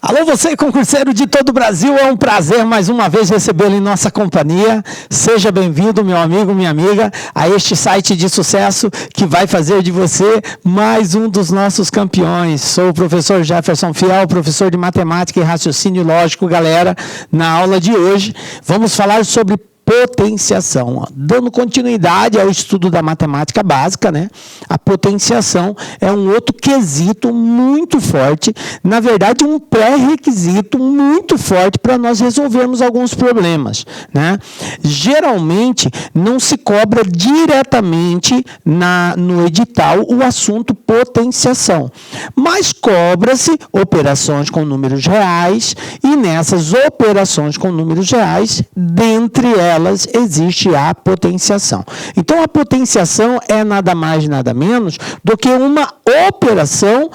Alô, você concurseiro de todo o Brasil, é um prazer mais uma vez recebê-lo em nossa companhia. Seja bem-vindo, meu amigo, minha amiga, a este site de sucesso que vai fazer de você mais um dos nossos campeões. Sou o professor Jefferson Fiel, professor de matemática e raciocínio lógico, galera. Na aula de hoje, vamos falar sobre potenciação, dando continuidade ao estudo da matemática básica, né? A potenciação é um outro quesito muito forte, na verdade um pré-requisito muito forte para nós resolvermos alguns problemas, né? Geralmente não se cobra diretamente no edital o assunto potenciação, mas cobra-se operações com números reais e nessas operações com números reais, dentre elas existe a potenciação. Então, a potenciação é nada mais, nada menos do que uma operação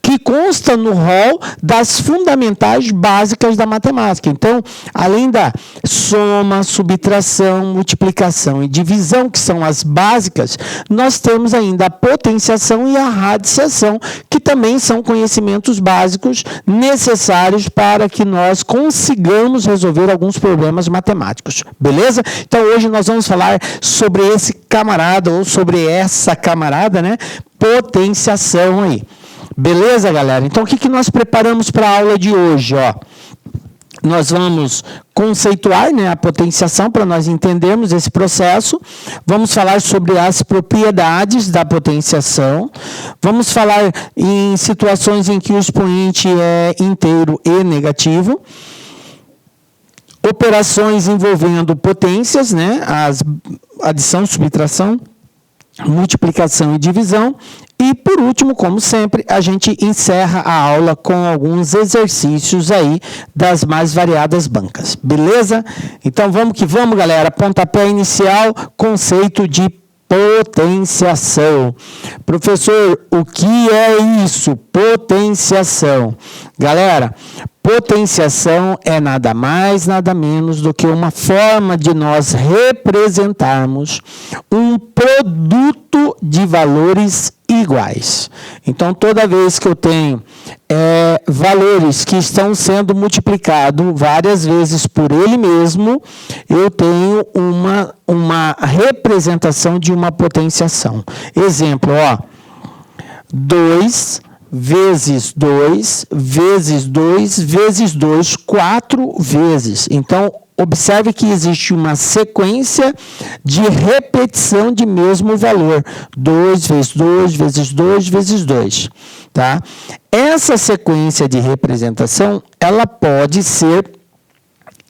que consta no rol das fundamentais básicas da matemática. Então, além da soma, subtração, multiplicação e divisão, que são as básicas, nós temos ainda a potenciação e a radiciação, que também são conhecimentos básicos necessários para que nós consigamos resolver alguns problemas matemáticos. Beleza? Então, hoje nós vamos falar sobre esse camarada, ou sobre essa camarada, né? Potenciação aí. Beleza, galera? Então, o que nós preparamos para a aula de hoje? Ó? Nós vamos conceituar, né, a potenciação para nós entendermos esse processo. Vamos falar sobre as propriedades da potenciação. Vamos falar em situações em que o expoente é inteiro e negativo. Operações envolvendo potências, né, adição, subtração, multiplicação e divisão. E, por último, como sempre, a gente encerra a aula com alguns exercícios aí das mais variadas bancas. Beleza? Então, vamos que vamos, galera. Pontapé inicial, conceito de potenciação. Professor, o que é isso? Potenciação. Galera, potenciação é nada mais, nada menos do que uma forma de nós representarmos um produto de valores iguais. Então, toda vez que eu tenho valores que estão sendo multiplicados várias vezes por ele mesmo, eu tenho uma representação de uma potenciação. Exemplo, ó, 2 vezes 2, vezes 2, vezes 2, 4 vezes. Então, observe que existe uma sequência de repetição de mesmo valor. 2 vezes 2, vezes 2, vezes 2. Tá? Essa sequência de representação, ela pode ser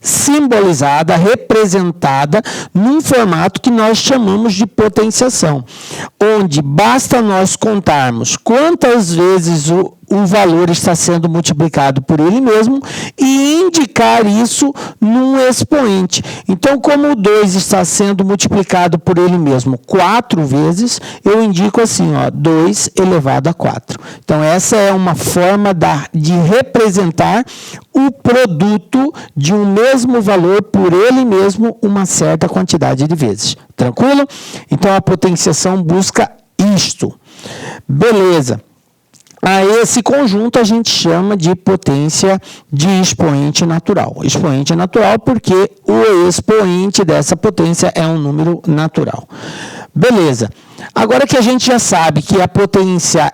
simbolizada, representada num formato que nós chamamos de potenciação, onde basta nós contarmos quantas vezes o valor está sendo multiplicado por ele mesmo e indicar isso num expoente. Então, como o 2 está sendo multiplicado por ele mesmo 4 vezes, eu indico assim, ó, 2 elevado a 4. Então, essa é uma forma de representar o produto de um mesmo valor por ele mesmo uma certa quantidade de vezes. Tranquilo? Então, a potenciação busca isto. Beleza. A esse conjunto a gente chama de potência de expoente natural. Expoente natural porque o expoente dessa potência é um número natural. Beleza. Agora que a gente já sabe que a potenciação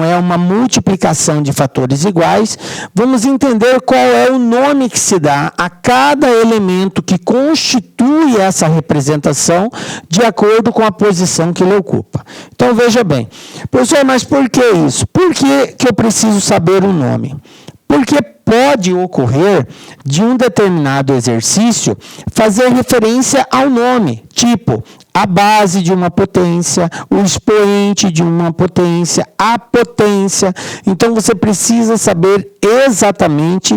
é uma multiplicação de fatores iguais, vamos entender qual é o nome que se dá a cada elemento que constitui essa representação de acordo com a posição que ele ocupa. Então, veja bem. Professor, mas por que isso? Por que eu preciso saber o nome? Porque pode ocorrer de um determinado exercício fazer referência ao nome, tipo a base de uma potência, o expoente de uma potência, a potência. Então, você precisa saber exatamente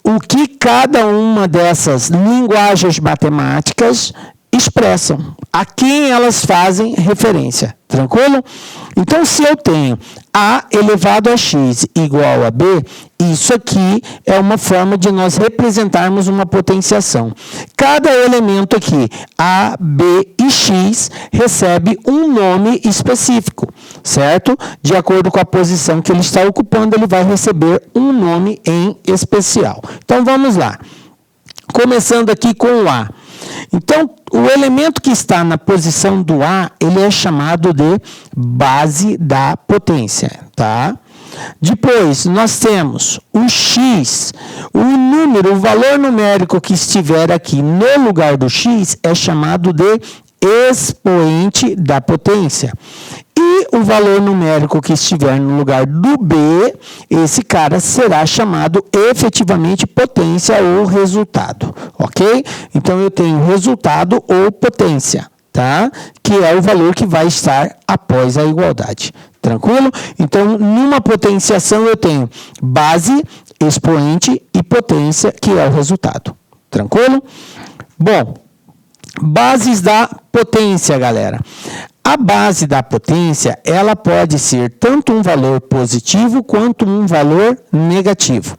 o que cada uma dessas linguagens matemáticas expressam, a quem elas fazem referência, tranquilo? Então, se eu tenho A elevado a X igual a B, isso aqui é uma forma de nós representarmos uma potenciação. Cada elemento aqui, A, B e X, recebe um nome específico, certo? De acordo com a posição que ele está ocupando, ele vai receber um nome em especial. Então, vamos lá. Começando aqui com o A. Então, o elemento que está na posição do A, ele é chamado de base da potência, tá? Depois, nós temos o X, o número, o valor numérico que estiver aqui no lugar do X é chamado de expoente da potência. E o valor numérico que estiver no lugar do B, esse cara será chamado efetivamente potência ou resultado, ok? Então, eu tenho resultado ou potência, tá? Que é o valor que vai estar após a igualdade. Tranquilo? Então, numa potenciação, eu tenho base, expoente e potência, que é o resultado. Tranquilo? Bom, bases da potência, galera. A base da potência, ela pode ser tanto um valor positivo quanto um valor negativo.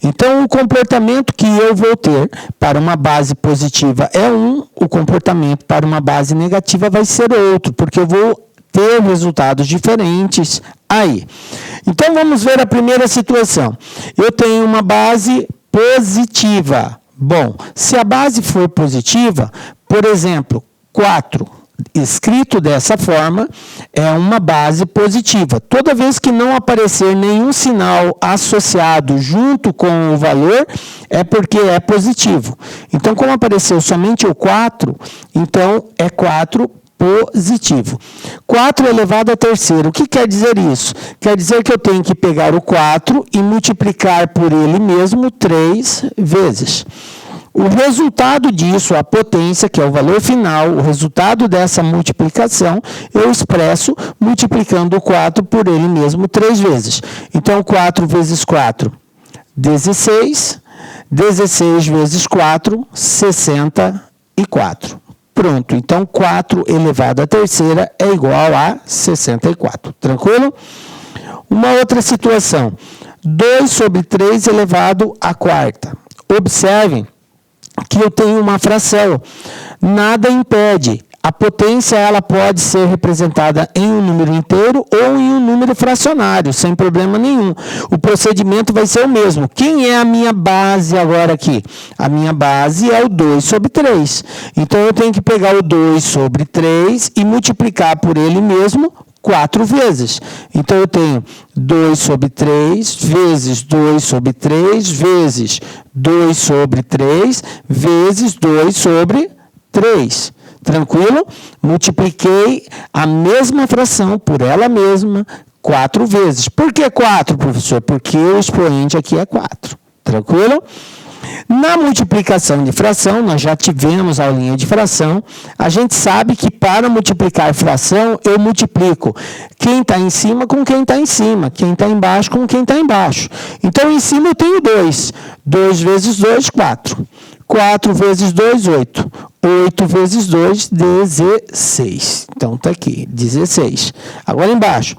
Então, o comportamento que eu vou ter para uma base positiva é um, o comportamento para uma base negativa vai ser outro, porque eu vou ter resultados diferentes aí. Então, vamos ver a primeira situação. Eu tenho uma base positiva. Bom, se a base for positiva, por exemplo, 4, escrito dessa forma, é uma base positiva. Toda vez que não aparecer nenhum sinal associado junto com o valor, é porque é positivo. Então, como apareceu somente o 4, então é 4 positivo. 4 elevado a terceiro. O que quer dizer isso? Quer dizer que eu tenho que pegar o 4 e multiplicar por ele mesmo 3 vezes. O resultado disso, a potência, que é o valor final, o resultado dessa multiplicação, eu expresso multiplicando o 4 por ele mesmo 3 vezes. Então, 4 vezes 4, 16. 16 vezes 4, 64. Pronto. Então, 4 elevado à terceira é igual a 64. Tranquilo? Uma outra situação. 2 sobre 3 elevado à quarta. Observem que eu tenho uma fração. Nada impede. A potência ela pode ser representada em um número inteiro ou em um número fracionário, sem problema nenhum. O procedimento vai ser o mesmo. Quem é a minha base agora aqui? A minha base é o 2 sobre 3. Então, eu tenho que pegar o 2 sobre 3 e multiplicar por ele mesmo 4 vezes. Então, eu tenho 2 sobre 3 vezes 2 sobre 3 vezes 2 sobre 3 vezes 2 sobre 3. Tranquilo? Multipliquei a mesma fração por ela mesma 4 vezes. Por que 4, professor? Porque o expoente aqui é 4. Tranquilo? Na multiplicação de fração, nós já tivemos a aulinha de fração, a gente sabe que para multiplicar fração, eu multiplico quem está em cima com quem está em cima, quem está embaixo com quem está embaixo. Então, em cima eu tenho 2. 2 vezes 2, 4. 4 vezes 2, 8. 8 vezes 2, 16. Então, está aqui, 16. Agora, embaixo,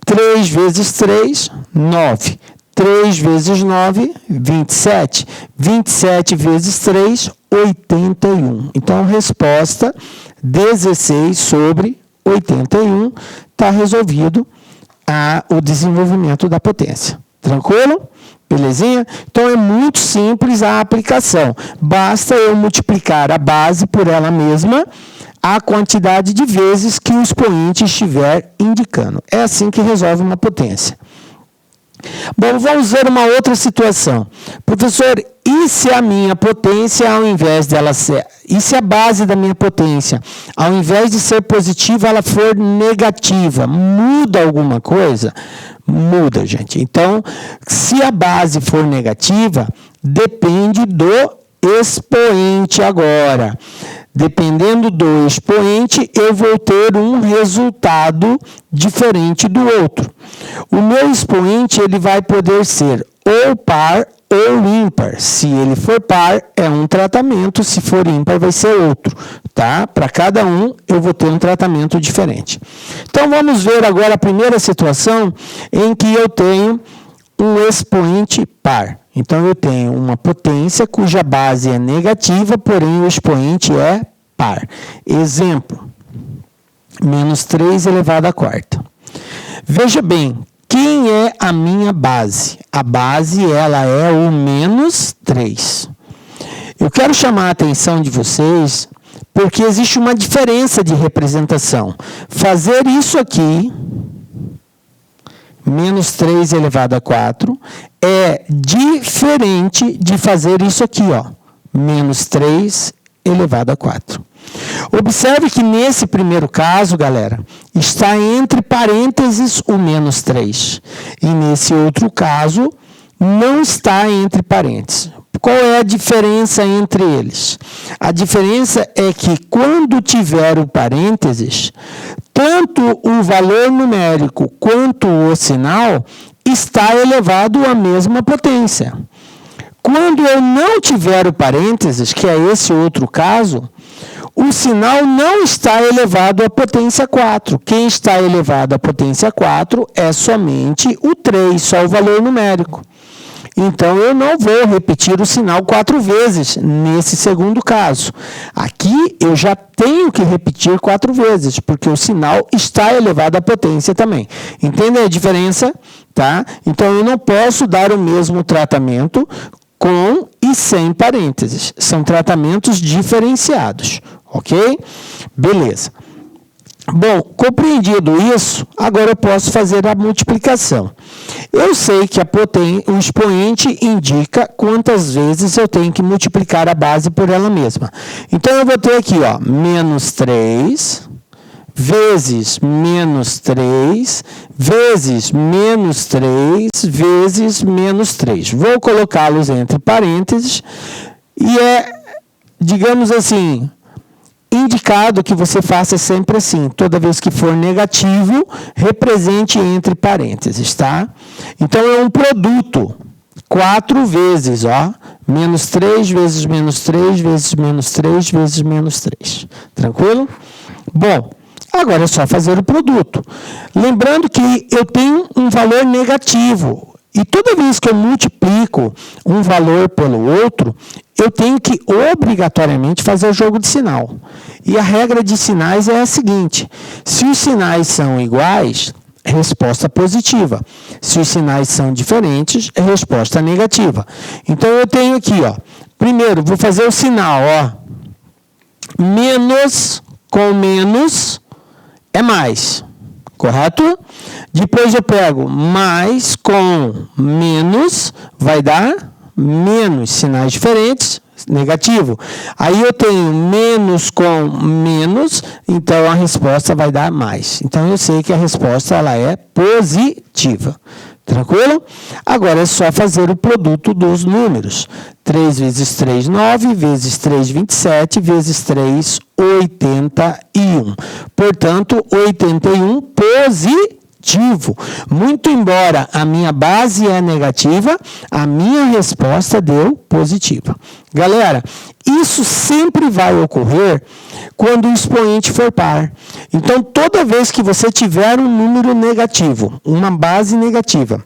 3 vezes 3, 9. 3 vezes 9, 27. 27 vezes 3, 81. Então, resposta 16 sobre 81 está resolvido o desenvolvimento da potência. Tranquilo? Belezinha? Então, é muito simples a aplicação. Basta eu multiplicar a base por ela mesma a quantidade de vezes que o expoente estiver indicando. É assim que resolve uma potência. Bom, vamos ver uma outra situação. Professor, e se a minha potência, ao invés dela ser... E se a base da minha potência, ao invés de ser positiva, ela for negativa? Muda alguma coisa? Muda, gente. Então, se a base for negativa, depende do expoente agora. Dependendo do expoente, eu vou ter um resultado diferente do outro. O meu expoente ele vai poder ser ou par ou ímpar. Se ele for par, é um tratamento, se for ímpar, vai ser outro, tá? Para cada um, eu vou ter um tratamento diferente. Então, vamos ver agora a primeira situação em que eu tenho um expoente par. Então, eu tenho uma potência cuja base é negativa, porém o expoente é par. Exemplo, menos 3 elevado à quarta. Veja bem, quem é a minha base? A base, ela é o menos 3. Eu quero chamar a atenção de vocês, porque existe uma diferença de representação. Fazer isso aqui, menos 3 elevado a 4, é diferente de fazer isso aqui, ó, menos 3 elevado a 4. Observe que nesse primeiro caso, galera, está entre parênteses o menos 3. E nesse outro caso, não está entre parênteses. Qual é a diferença entre eles? A diferença é que quando tiver o parênteses, tanto o valor numérico quanto o sinal está elevado à mesma potência. Quando eu não tiver o parênteses, que é esse outro caso, o sinal não está elevado à potência 4. Quem está elevado à potência 4 é somente o 3, só o valor numérico. Então, eu não vou repetir o sinal 4 vezes nesse segundo caso. Aqui, eu já tenho que repetir 4 vezes, porque o sinal está elevado à potência também. Entendem a diferença? Tá? Então, eu não posso dar o mesmo tratamento com e sem parênteses. São tratamentos diferenciados. Ok? Beleza. Bom, compreendido isso, agora eu posso fazer a multiplicação. Eu sei que o expoente indica quantas vezes eu tenho que multiplicar a base por ela mesma. Então, eu vou ter aqui, ó, menos 3 vezes menos 3 vezes menos 3 vezes menos 3. Vou colocá-los entre parênteses e digamos assim, indicado que você faça sempre assim, toda vez que for negativo, represente entre parênteses, tá? Então, é um produto, 4 vezes, ó, menos 3 vezes menos 3 vezes menos 3 vezes menos 3. Tranquilo? Bom, agora é só fazer o produto. Lembrando que eu tenho um valor negativo. E toda vez que eu multiplico um valor pelo outro, eu tenho que obrigatoriamente fazer o jogo de sinal. E a regra de sinais é a seguinte: se os sinais são iguais, resposta positiva. Se os sinais são diferentes, resposta negativa. Então, eu tenho aqui, ó, primeiro, vou fazer o sinal, ó, menos com menos é mais. Correto? Depois eu pego mais com menos, vai dar menos, sinais diferentes, negativo. Aí eu tenho menos com menos, então a resposta vai dar mais. Então eu sei que a resposta ela é positiva. Tranquilo? Agora é só fazer o produto dos números. 3 vezes 3, 9, vezes 3, 27, vezes 3, 81. Portanto, 81 positivo. Muito embora a minha base é negativa, a minha resposta deu positiva. Galera, isso sempre vai ocorrer quando o expoente for par. Então, toda vez que você tiver um número negativo, uma base negativa,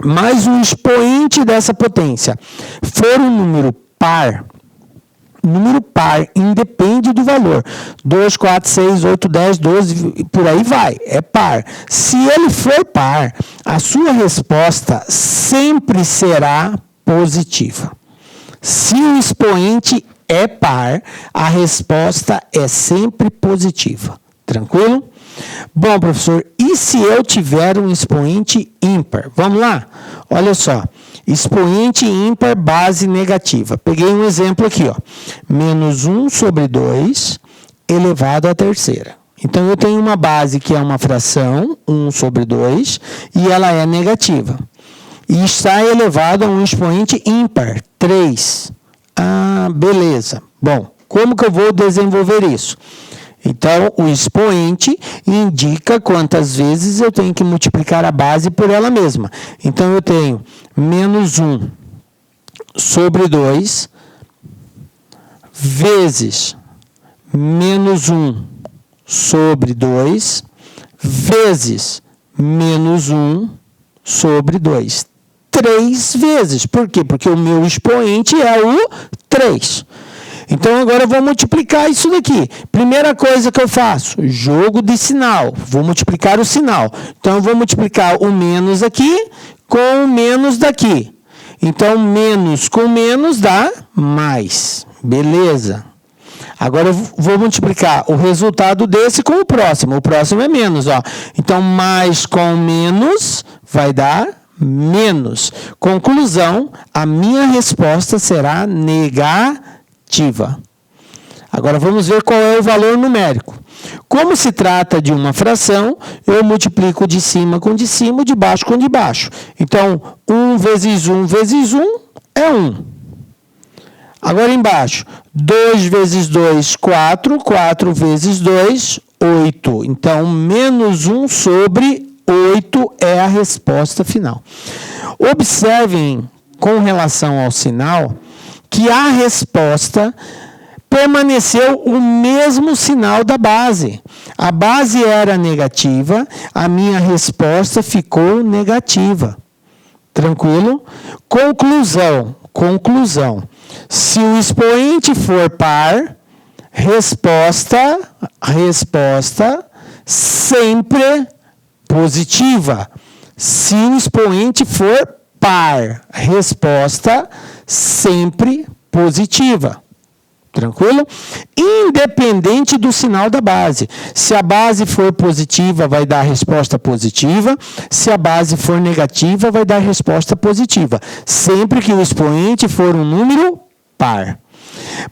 mas o expoente dessa potência for um número par independe do valor. 2, 4, 6, 8, 10, 12, por aí vai. É par. Se ele for par, a sua resposta sempre será positiva. Se o expoente é par, a resposta é sempre positiva. Tranquilo? Bom, professor, e se eu tiver um expoente ímpar? Vamos lá? Olha só. Expoente ímpar, base negativa. Peguei um exemplo aqui, ó. Menos 1 sobre 2 elevado à terceira. Então, eu tenho uma base que é uma fração, 1 sobre 2, e ela é negativa. E está elevado a um expoente ímpar, 3. Ah, beleza. Bom, como que eu vou desenvolver isso? Então, o expoente indica quantas vezes eu tenho que multiplicar a base por ela mesma. Então, eu tenho menos 1 sobre 2 vezes menos 1 sobre 2 vezes menos 1 sobre 2. 3 vezes. Por quê? Porque o meu expoente é o 3. Então, agora eu vou multiplicar isso daqui. Primeira coisa que eu faço, jogo de sinal. Vou multiplicar o sinal. Então, eu vou multiplicar o menos aqui com o menos daqui. Então, menos com menos dá mais. Beleza. Agora, eu vou multiplicar o resultado desse com o próximo. O próximo é menos, ó. Então, mais com menos vai dar menos. Conclusão, a minha resposta será negativa. Agora, vamos ver qual é o valor numérico. Como se trata de uma fração, eu multiplico de cima com de cima, de baixo com de baixo. Então, 1 vezes 1 vezes 1 é 1. Agora embaixo, 2 vezes 2, 4. 4 vezes 2, 8. Então, menos 1 sobre 8 é a resposta final. Observem, com relação ao sinal, que a resposta permaneceu o mesmo sinal da base. A base era negativa, a minha resposta ficou negativa. Tranquilo? Conclusão. Se o expoente for par, resposta sempre positiva. Se o expoente for par, resposta sempre positiva. Tranquilo? Independente do sinal da base. Se a base for positiva, vai dar resposta positiva. Se a base for negativa, vai dar resposta positiva. Sempre que o expoente for um número par.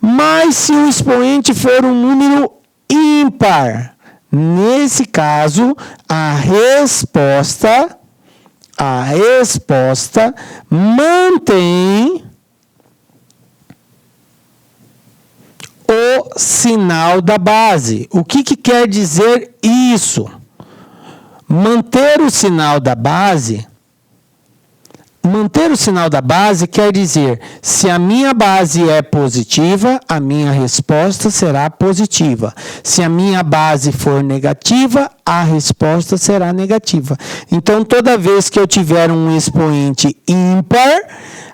Mas se o expoente for um número ímpar, nesse caso, a resposta mantém o sinal da base. O que quer dizer isso? Manter o sinal da base quer dizer, se a minha base é positiva, a minha resposta será positiva. Se a minha base for negativa, a resposta será negativa. Então, toda vez que eu tiver um expoente ímpar,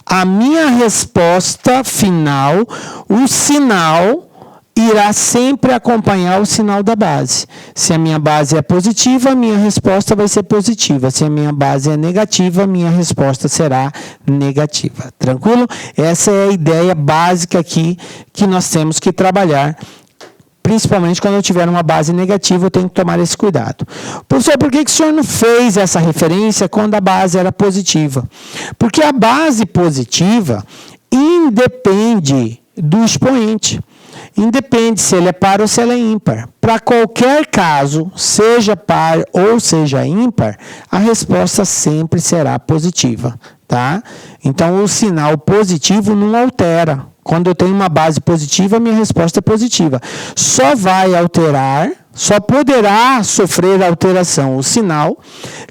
a minha resposta final, o sinal irá sempre acompanhar o sinal da base. Se a minha base é positiva, a minha resposta vai ser positiva. Se a minha base é negativa, a minha resposta será negativa. Tranquilo? Essa é a ideia básica aqui que nós temos que trabalhar. Principalmente quando eu tiver uma base negativa, eu tenho que tomar esse cuidado. Professor, por que o senhor não fez essa referência quando a base era positiva? Porque a base positiva independe do expoente. Independe se ele é par ou se ele é ímpar. Para qualquer caso, seja par ou seja ímpar, a resposta sempre será positiva, tá? Então, o sinal positivo não altera. Quando eu tenho uma base positiva, a minha resposta é positiva. Só vai alterar, só poderá sofrer alteração o sinal,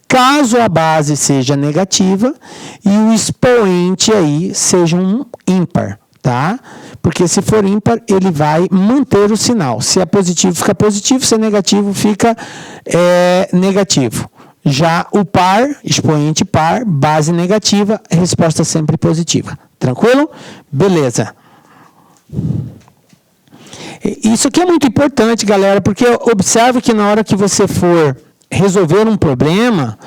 caso a base seja negativa e o expoente aí seja um ímpar, tá? Porque se for ímpar, ele vai manter o sinal. Se é positivo, fica positivo. Se é negativo, fica negativo. Já o par, expoente par, base negativa, resposta sempre positiva. Tranquilo? Beleza. Isso aqui é muito importante, galera, porque observe que na hora que você for resolver um problema,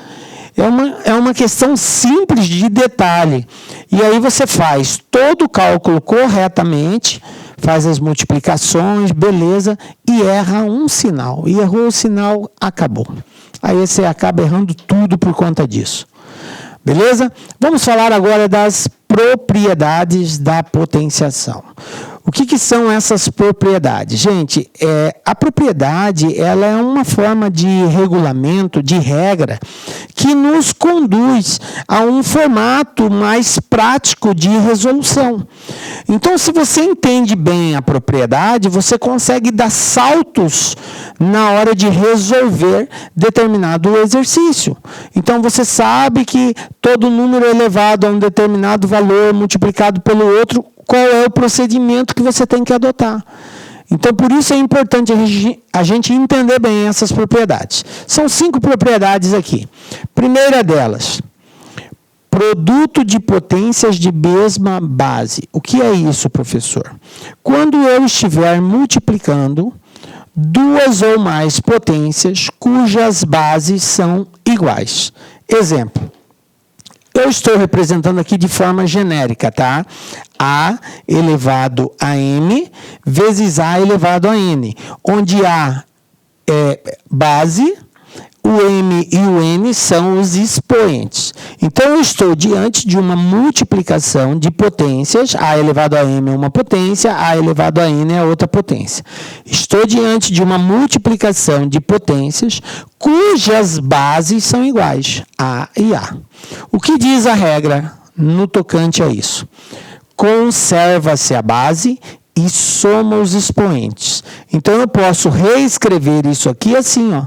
é uma questão simples de detalhe. E aí você faz todo o cálculo corretamente, faz as multiplicações, beleza, e erra um sinal. E errou o sinal, acabou. Aí você acaba errando tudo por conta disso. Beleza? Vamos falar agora das propriedades da potenciação. O que são essas propriedades? Gente, a propriedade ela é uma forma de regulamento, de regra, que nos conduz a um formato mais prático de resolução. Então, se você entende bem a propriedade, você consegue dar saltos na hora de resolver determinado exercício. Então, você sabe que todo número elevado a um determinado valor multiplicado pelo outro, qual é o procedimento que você tem que adotar. Então, por isso é importante a gente entender bem essas propriedades. São 5 propriedades aqui. Primeira delas, produto de potências de mesma base. O que é isso, professor? Quando eu estiver multiplicando 2 ou mais potências cujas bases são iguais. Exemplo. Eu estou representando aqui de forma genérica, tá? A elevado a M vezes A elevado a N, onde A é base, o M e o N são os expoentes. Então, eu estou diante de uma multiplicação de potências, A elevado a M é uma potência, A elevado a N é outra potência. Estou diante de uma multiplicação de potências cujas bases são iguais, A e A. O que diz a regra no tocante a isso? Conserva-se a base e soma os expoentes. Então, eu posso reescrever isso aqui assim, ó.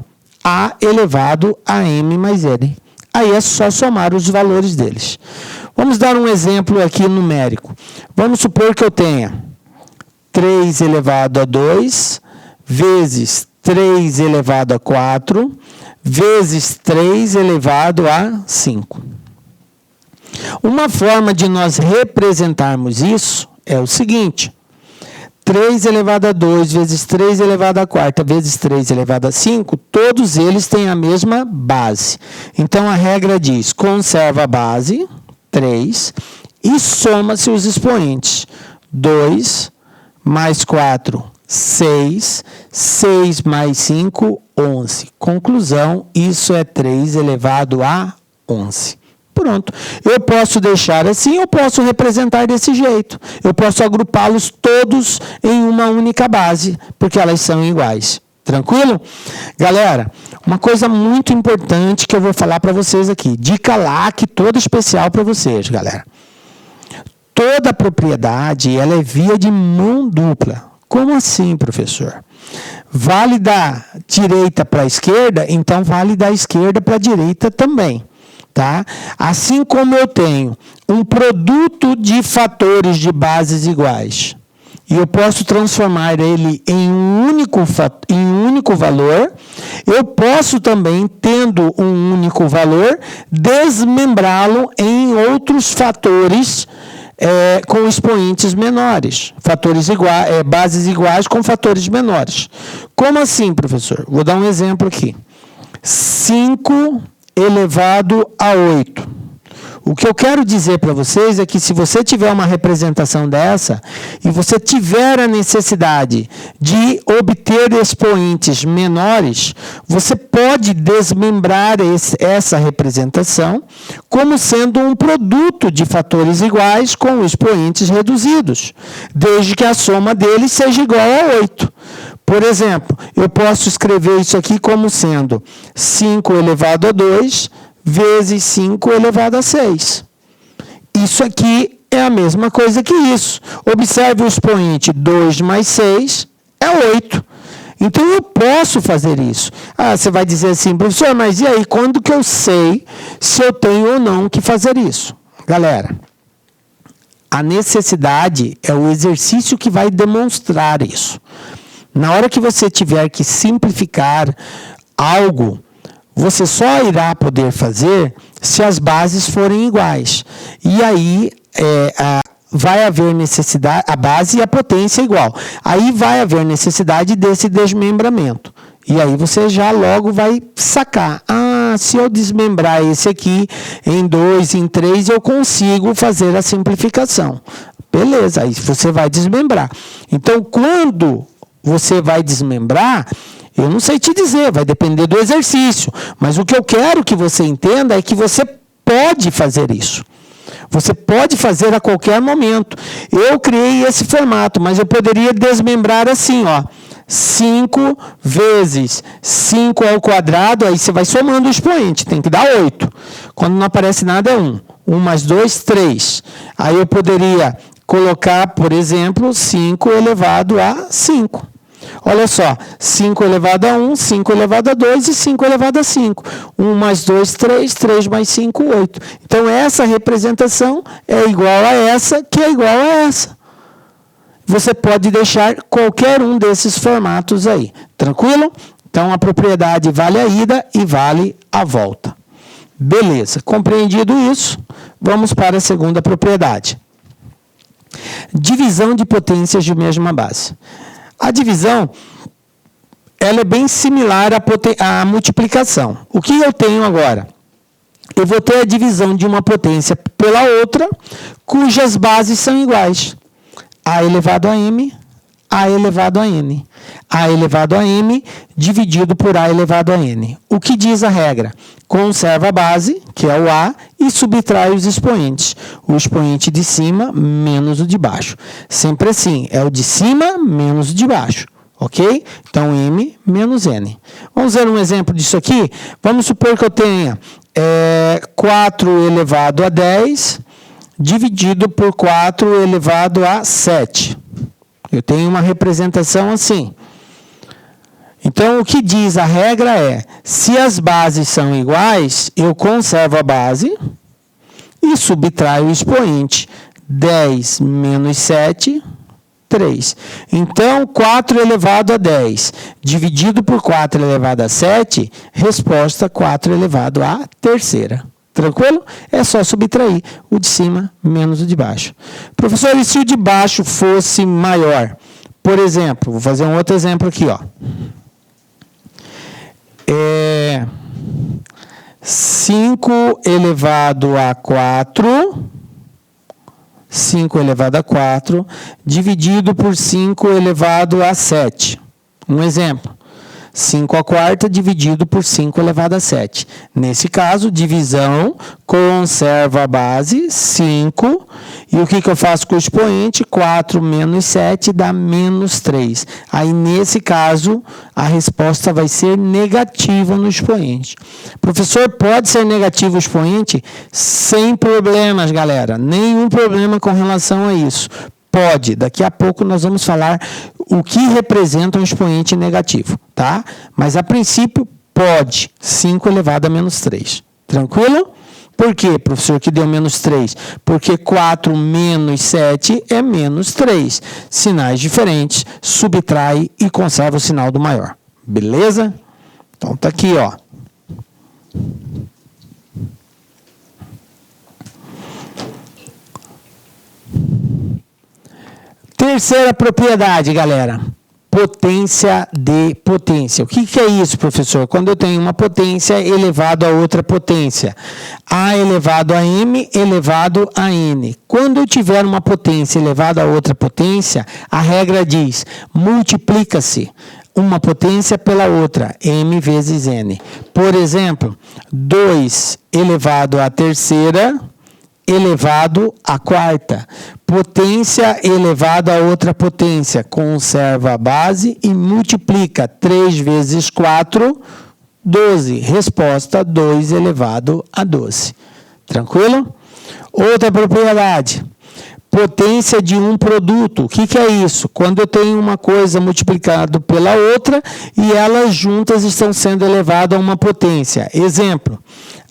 A elevado a M mais N. Aí é só somar os valores deles. Vamos dar um exemplo aqui numérico. Vamos supor que eu tenha 3 elevado a 2 vezes 3 elevado a 4 vezes 3 elevado a 5. Uma forma de nós representarmos isso é o seguinte. 3 elevado a 2 vezes 3 elevado a 4 vezes 3 elevado a 5, todos eles têm a mesma base. Então, a regra diz, conserva a base, 3, e soma-se os expoentes. 2 mais 4, 6, 6 mais 5, 11. Conclusão, isso é 3 elevado a 11. Pronto. Eu posso deixar assim, eu posso representar desse jeito. Eu posso agrupá-los todos em uma única base, porque elas são iguais. Tranquilo? Galera, uma coisa muito importante que eu vou falar para vocês aqui. Dica LAC toda especial para vocês, galera. Toda propriedade, ela é via de mão dupla. Como assim, professor? Vale da direita para a esquerda, então vale da esquerda para a direita também. Tá? Assim como eu tenho um produto de fatores de bases iguais e eu posso transformar ele em um único valor, eu posso também, tendo um único valor, desmembrá-lo em outros fatores com expoentes menores, bases iguais com fatores menores. Como assim, professor? Vou dar um exemplo aqui. 5 elevado a 8. O que eu quero dizer para vocês é que se você tiver uma representação dessa e você tiver a necessidade de obter expoentes menores, você pode desmembrar essa representação como sendo um produto de fatores iguais com expoentes reduzidos, desde que a soma deles seja igual a 8. Por exemplo, eu posso escrever isso aqui como sendo 5 elevado a 2 vezes 5 elevado a 6. Isso aqui é a mesma coisa que isso. Observe o expoente 2 mais 6 é 8. Então, eu posso fazer isso. Você vai dizer assim, professor, mas e aí, quando que eu sei se eu tenho ou não que fazer isso? Galera, a necessidade é o exercício que vai demonstrar isso. Na hora que você tiver que simplificar algo, você só irá poder fazer se as bases forem iguais. E aí vai haver necessidade, a base e a potência igual. Aí vai haver necessidade desse desmembramento. E aí você já logo vai sacar. Se eu desmembrar esse aqui em 2, em 3, eu consigo fazer a simplificação. Beleza, aí você vai desmembrar. Então, quando você vai desmembrar, eu não sei te dizer, vai depender do exercício. Mas o que eu quero que você entenda é que você pode fazer isso. Você pode fazer a qualquer momento. Eu criei esse formato, mas eu poderia desmembrar assim, ó. 5 vezes 5 ao quadrado, aí você vai somando o expoente, tem que dar 8. Quando não aparece nada é 1. 1 mais 2, 3. Aí eu poderia colocar, por exemplo, 5 elevado a 5. Olha só, 5 elevado a 1, 5 elevado a 2 e 5 elevado a 5. 1 mais 2, 3, 3 mais 5, 8. Então, essa representação é igual a essa, que é igual a essa. Você pode deixar qualquer um desses formatos aí. Tranquilo? Então, a propriedade vale a ida e vale a volta. Beleza, compreendido isso, vamos para a segunda propriedade. Divisão de potências de mesma base. A divisão, ela é bem similar à multiplicação. O que eu tenho agora? Eu vou ter a divisão de uma potência pela outra, cujas bases são iguais. A elevado a m, A elevado a n. A elevado a m dividido por A elevado a n. O que diz a regra? Conserva a base, que é o A, e subtrai os expoentes. O expoente de cima menos o de baixo. Sempre assim, é o de cima menos o de baixo. Ok? Então, m menos n. Vamos ver um exemplo disso aqui? Vamos supor que eu tenha 4 elevado a 10 dividido por 4 elevado a 7. Eu tenho uma representação assim. Então, o que diz a regra é, se as bases são iguais, eu conservo a base e subtraio o expoente. 10 menos 7, 3. Então, 4 elevado a 10 dividido por 4 elevado a 7, resposta 4 elevado à terceira. Tranquilo? É só subtrair o de cima menos o de baixo. Professor, e se o de baixo fosse maior? Por exemplo, vou fazer um outro exemplo aqui, ó. 5 elevado a 4, 5 elevado a 4, dividido por 5 elevado a 7. Um exemplo. 5 à quarta dividido por 5 elevado a 7. Nesse caso, divisão, conserva a base, 5. E o que eu faço com o expoente? 4 menos 7 dá menos 3. Aí, nesse caso, a resposta vai ser negativa no expoente. Professor, pode ser negativo o expoente? Sem problemas, galera. Nenhum problema com relação a isso. Pode. Daqui a pouco nós vamos falar o que representa um expoente negativo, tá? Mas, a princípio, pode. 5 elevado a menos 3. Tranquilo? Por quê, professor, que deu menos 3? Porque 4 menos 7 é menos 3. Sinais diferentes, subtrai e conserva o sinal do maior. Beleza? Então, tá aqui, ó. Terceira propriedade, galera. Potência de potência. O que é isso, professor? Quando eu tenho uma potência elevado a outra potência. A elevado a m elevado a n. Quando eu tiver uma potência elevada a outra potência, a regra diz, multiplica-se uma potência pela outra, m vezes n. Por exemplo, 2 elevado à terceira elevado à quarta. Potência elevada a outra potência. Conserva a base e multiplica. 3 vezes 4, 12. Resposta, 2 elevado a 12. Tranquilo? Outra propriedade. Potência de um produto. O que é isso? Quando eu tenho uma coisa multiplicada pela outra e elas juntas estão sendo elevadas a uma potência. Exemplo.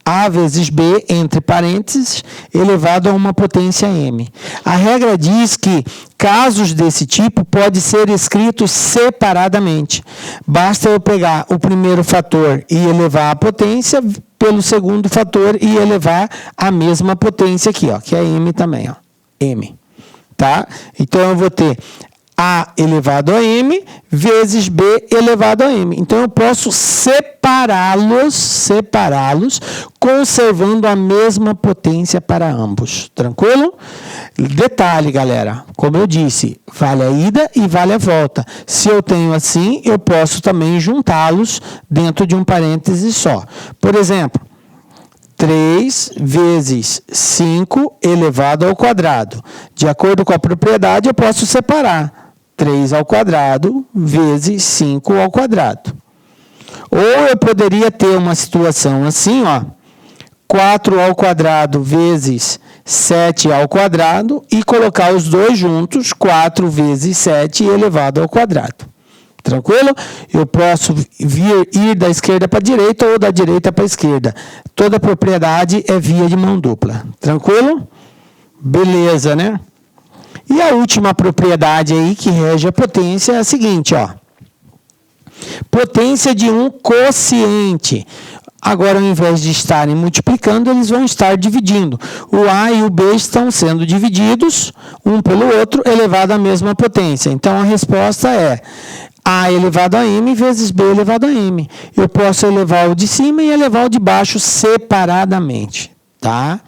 A vezes B, entre parênteses, elevado a uma potência M. A regra diz que casos desse tipo podem ser escritos separadamente. Basta eu pegar o primeiro fator e elevar a potência pelo segundo fator e elevar a mesma potência aqui, ó, que é M também, ó, M. Tá? Então, eu vou ter A elevado a M vezes B elevado a M. Então, eu posso separá-los, conservando a mesma potência para ambos. Tranquilo? Detalhe, galera. Como eu disse, vale a ida e vale a volta. Se eu tenho assim, eu posso também juntá-los dentro de um parêntese só. Por exemplo, 3 vezes 5 elevado ao quadrado. De acordo com a propriedade, eu posso separar 3 ao quadrado vezes 5 ao quadrado. Ou eu poderia ter uma situação assim, ó, 4 ao quadrado vezes 7 ao quadrado e colocar os dois juntos, 4 vezes 7 elevado ao quadrado. Tranquilo? Eu posso ir da esquerda para a direita ou da direita para a esquerda. Toda propriedade é via de mão dupla. Tranquilo? Beleza, né? E a última propriedade aí que rege a potência é a seguinte, ó. Potência de um quociente. Agora, ao invés de estarem multiplicando, eles vão estar dividindo. O A e o B estão sendo divididos, um pelo outro, elevado à mesma potência. Então, a resposta é A elevado a M vezes B elevado a M. Eu posso elevar o de cima e elevar o de baixo separadamente. Tá?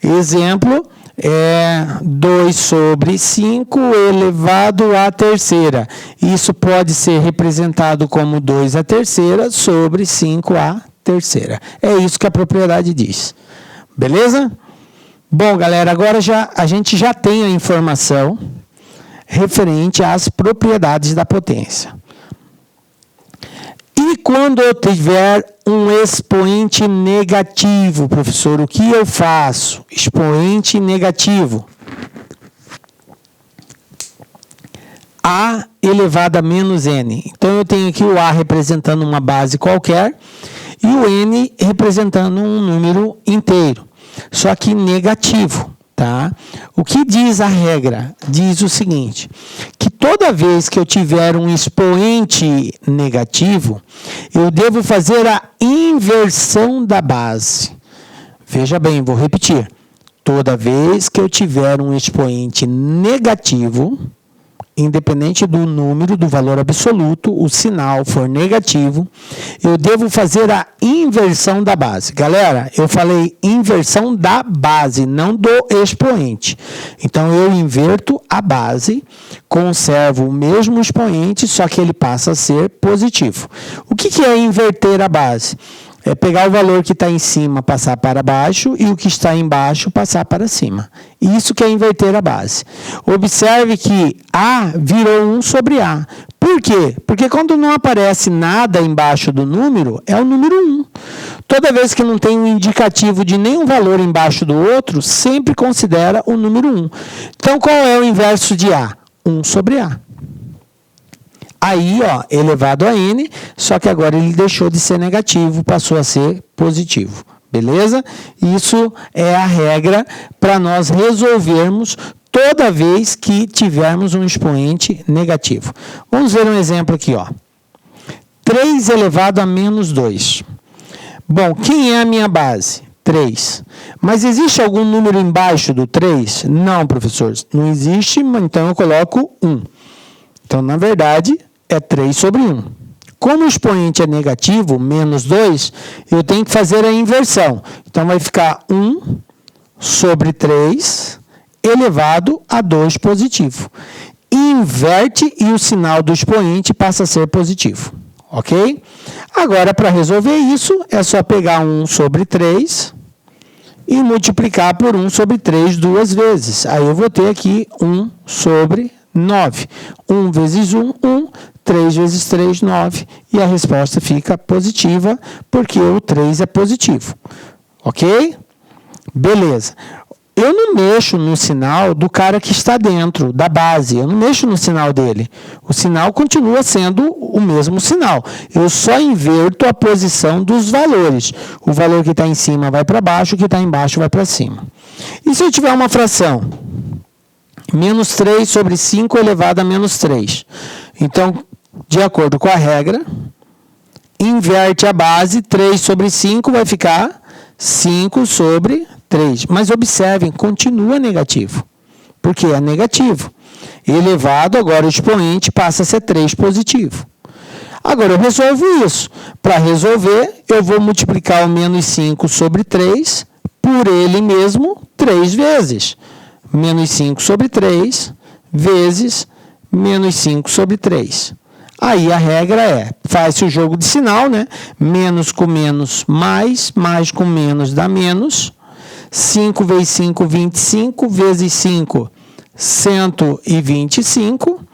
Exemplo é 2 sobre 5 elevado à terceira. Isso pode ser representado como 2 à terceira sobre 5 à terceira. É isso que a propriedade diz. Beleza? Bom, galera, agora a gente já tem a informação referente às propriedades da potência. E quando eu tiver um expoente negativo, professor, o que eu faço? Expoente negativo. A elevado a menos N. Então, eu tenho aqui o A representando uma base qualquer e o N representando um número inteiro, só que negativo. Tá? O que diz a regra? Diz o seguinte, que toda vez que eu tiver um expoente negativo, eu devo fazer a inversão da base. Veja bem, vou repetir. Toda vez que eu tiver um expoente negativo, independente do número, do valor absoluto, o sinal for negativo, eu devo fazer a inversão da base. Galera, eu falei inversão da base, não do expoente. Então, eu inverto a base, conservo o mesmo expoente, só que ele passa a ser positivo. O que é inverter a base? É pegar o valor que está em cima, passar para baixo, e o que está embaixo, passar para cima. Isso que é inverter a base. Observe que A virou 1 sobre A. Por quê? Porque quando não aparece nada embaixo do número, é o número 1. Toda vez que não tem um indicativo de nenhum valor embaixo do outro, sempre considera o número 1. Então, qual é o inverso de A? 1 sobre A. Aí, ó, elevado a N, só que agora ele deixou de ser negativo, passou a ser positivo. Beleza? Isso é a regra para nós resolvermos toda vez que tivermos um expoente negativo. Vamos ver um exemplo aqui, ó. 3 elevado a menos 2. Bom, quem é a minha base? 3. Mas existe algum número embaixo do 3? Não, professor. Não existe, então eu coloco 1. Então, na verdade, é 3 sobre 1. Como o expoente é negativo, menos 2, eu tenho que fazer a inversão. Então, vai ficar 1 sobre 3 elevado a 2 positivo. Inverte e o sinal do expoente passa a ser positivo. Ok? Agora, para resolver isso, é só pegar 1 sobre 3 e multiplicar por 1 sobre 3 duas vezes. Aí eu vou ter aqui 1 sobre 9. 1 vezes 1, 1. 3 vezes 3, 9. E a resposta fica positiva, porque o 3 é positivo. Ok? Beleza. Eu não mexo no sinal do cara que está dentro da base. Eu não mexo no sinal dele. O sinal continua sendo o mesmo sinal. Eu só inverto a posição dos valores. O valor que está em cima vai para baixo, o que está embaixo vai para cima. E se eu tiver uma fração? Menos 3 sobre 5 elevado a menos 3. Então, de acordo com a regra, inverte a base, 3 sobre 5 vai ficar 5 sobre 3. Mas observem, continua negativo. Porque é negativo. Elevado, agora o expoente passa a ser 3 positivo. Agora eu resolvo isso. Para resolver, eu vou multiplicar o menos 5 sobre 3 por ele mesmo 3 vezes. Menos 5 sobre 3 vezes menos 5 sobre 3. Aí a regra é, faz-se o jogo de sinal, né? Menos com menos, mais com menos dá menos. 5 vezes 5, 25, vezes 5, 125.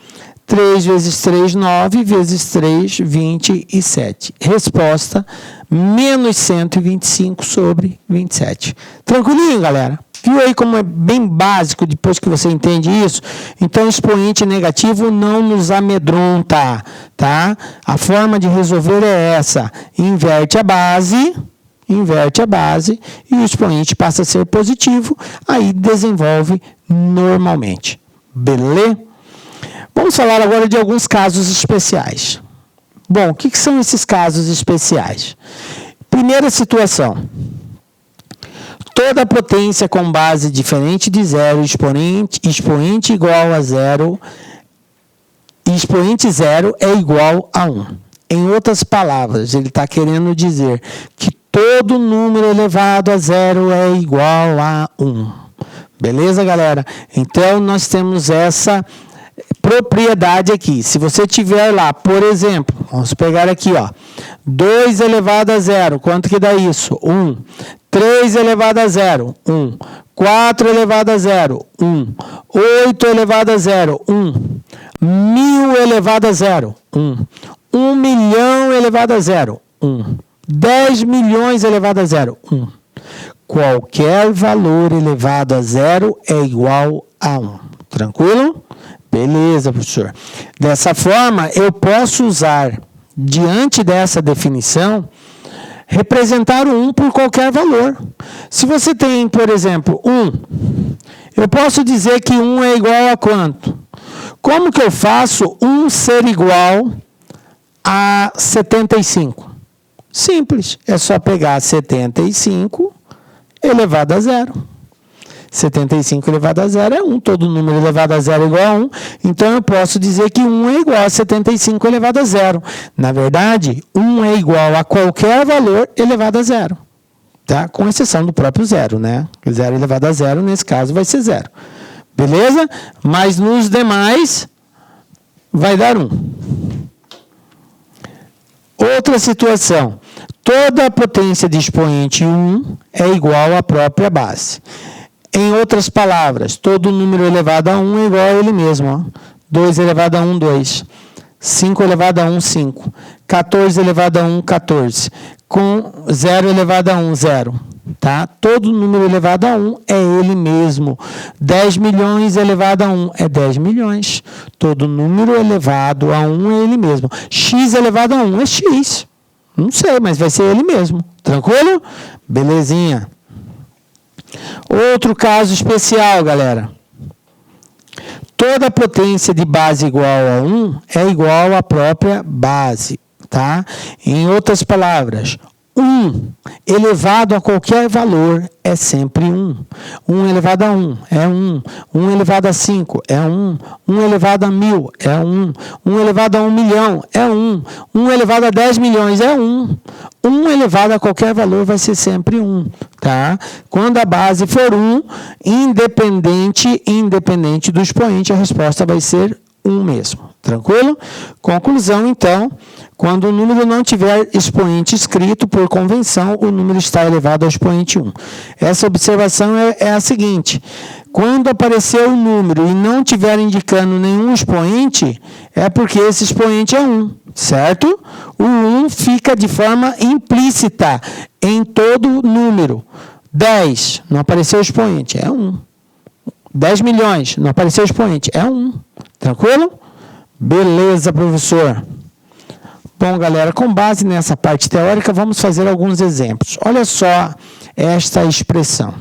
3 vezes 3, 9, vezes 3, 27. Resposta, menos 125 sobre 27. Tranquilinho, galera? Viu aí como é bem básico depois que você entende isso? Então, expoente negativo não nos amedronta, tá? A forma de resolver é essa. Inverte a base e o expoente passa a ser positivo, aí desenvolve normalmente. Beleza? Vamos falar agora de alguns casos especiais. Bom, o que são esses casos especiais? Primeira situação. Toda potência com base diferente de zero, expoente igual a zero, expoente zero é igual a 1. Em outras palavras, ele está querendo dizer que todo número elevado a zero é igual a 1. Beleza, galera? Então, nós temos essa propriedade aqui. Se você tiver lá, por exemplo, vamos pegar aqui, ó, 2 elevado a zero, quanto que dá isso? 1. 3 elevado a zero, 1. 4 elevado a zero, 1. 8 elevado a zero, 1. 1000 elevado a zero, 1. 1 milhão elevado a zero, 1. 10 milhões elevado a zero, 1. Qualquer valor elevado a zero é igual a 1. Tranquilo? Beleza, professor. Dessa forma, eu posso usar, diante dessa definição, representar o 1 por qualquer valor. Se você tem, por exemplo, 1, eu posso dizer que 1 é igual a quanto? Como que eu faço 1 ser igual a 75? Simples, é só pegar 75 elevado a zero. 75 elevado a zero é 1, todo número elevado a zero é igual a 1, então eu posso dizer que 1 é igual a 75 elevado a zero. Na verdade, 1 é igual a qualquer valor elevado a zero, tá? Com exceção do próprio zero, né? 0 elevado a zero, nesse caso, vai ser 0. Beleza? Mas nos demais, vai dar 1. Outra situação, toda a potência de expoente 1 é igual à própria base. Em outras palavras, todo número elevado a 1 é igual a ele mesmo. Ó. 2 elevado a 1, 2. 5 elevado a 1, 5. 14 elevado a 1, 14. Com 0 elevado a 1, 0. Tá? Todo número elevado a 1 é ele mesmo. 10 milhões elevado a 1 é 10 milhões. Todo número elevado a 1 é ele mesmo. X elevado a 1 é x. Não sei, mas vai ser ele mesmo. Tranquilo? Belezinha. Outro caso especial, galera. Toda potência de base igual a 1 é igual à própria base, tá? Em outras palavras, 1 elevado a qualquer valor é sempre 1. 1 elevado a 1 é 1. 1 elevado a 5 é 1. 1 elevado a 1000 é 1. 1 elevado a 1 milhão é 1. 1 elevado a 10 milhões é 1. 1 elevado a qualquer valor vai ser sempre 1, tá? Quando a base for 1, independente do expoente, a resposta vai ser 1 mesmo. Tranquilo? Conclusão, então, quando o número não tiver expoente escrito, por convenção, o número está elevado ao expoente 1. Essa observação é a seguinte: quando aparecer o número e não estiver indicando nenhum expoente, é porque esse expoente é 1, certo? O 1 fica de forma implícita em todo número. 10, não apareceu expoente, é 1. 10 milhões, não apareceu expoente, é 1. Tranquilo? Beleza, professor. Bom, galera, com base nessa parte teórica, vamos fazer alguns exemplos. Olha só esta expressão.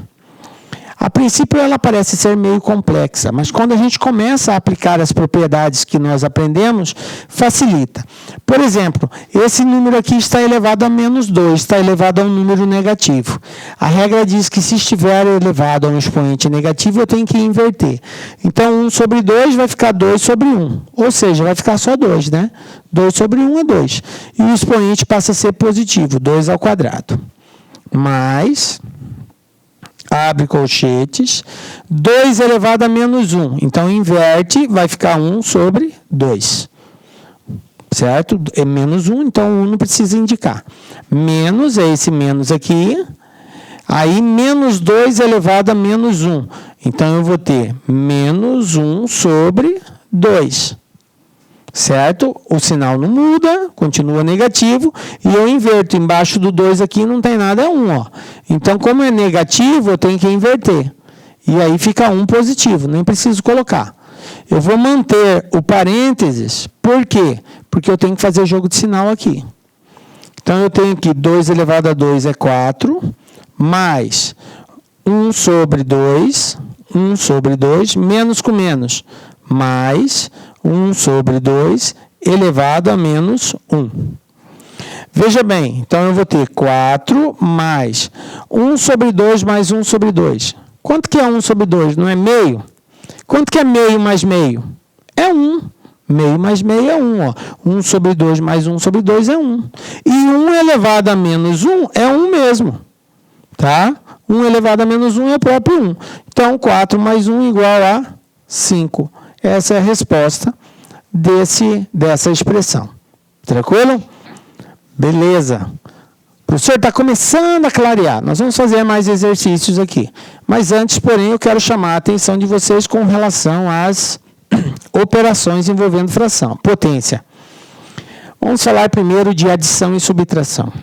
A princípio, ela parece ser meio complexa, mas quando a gente começa a aplicar as propriedades que nós aprendemos, facilita. Por exemplo, esse número aqui está elevado a menos 2, está elevado a um número negativo. A regra diz que se estiver elevado a um expoente negativo, eu tenho que inverter. Então, 1 sobre 2 vai ficar 2 sobre 1, ou seja, vai ficar só 2, né? 2 sobre 1 é 2. E o expoente passa a ser positivo, 2 ao quadrado. Mais... abre colchetes, 2 elevado a menos 1. Então, inverte, vai ficar 1 sobre 2. certo? É menos 1, então 1 não precisa indicar. Menos, é esse menos aqui. Aí, menos 2 elevado a menos 1. Então, eu vou ter menos 1 sobre 2. Certo? O sinal não muda, continua negativo. E eu inverto. Embaixo do 2 aqui não tem nada, é 1. Ó. Então, como é negativo, eu tenho que inverter. E aí fica 1 positivo, nem preciso colocar. Eu vou manter o parênteses, por quê? Porque eu tenho que fazer jogo de sinal aqui. Então, eu tenho que 2 elevado a 2 é 4, mais 1 sobre 2, menos com menos, mais 1 sobre 2 elevado a menos 1. Veja bem, então eu vou ter 4 mais 1 sobre 2 mais 1 sobre 2. Quanto que é 1 sobre 2? Não é meio? Quanto que é meio mais meio? É 1. Meio mais meio é 1. Ó. 1 sobre 2 mais 1 sobre 2 é 1. E 1 elevado a menos 1 é 1 mesmo. Tá? 1 elevado a menos 1 é o próprio 1. Então, 4 mais 1 igual a 5. Essa é a resposta dessa expressão. Tranquilo? Beleza. O professor está começando a clarear. Nós vamos fazer mais exercícios aqui. Mas antes, porém, eu quero chamar a atenção de vocês com relação às operações envolvendo fração, potência. Vamos falar primeiro de adição e subtração.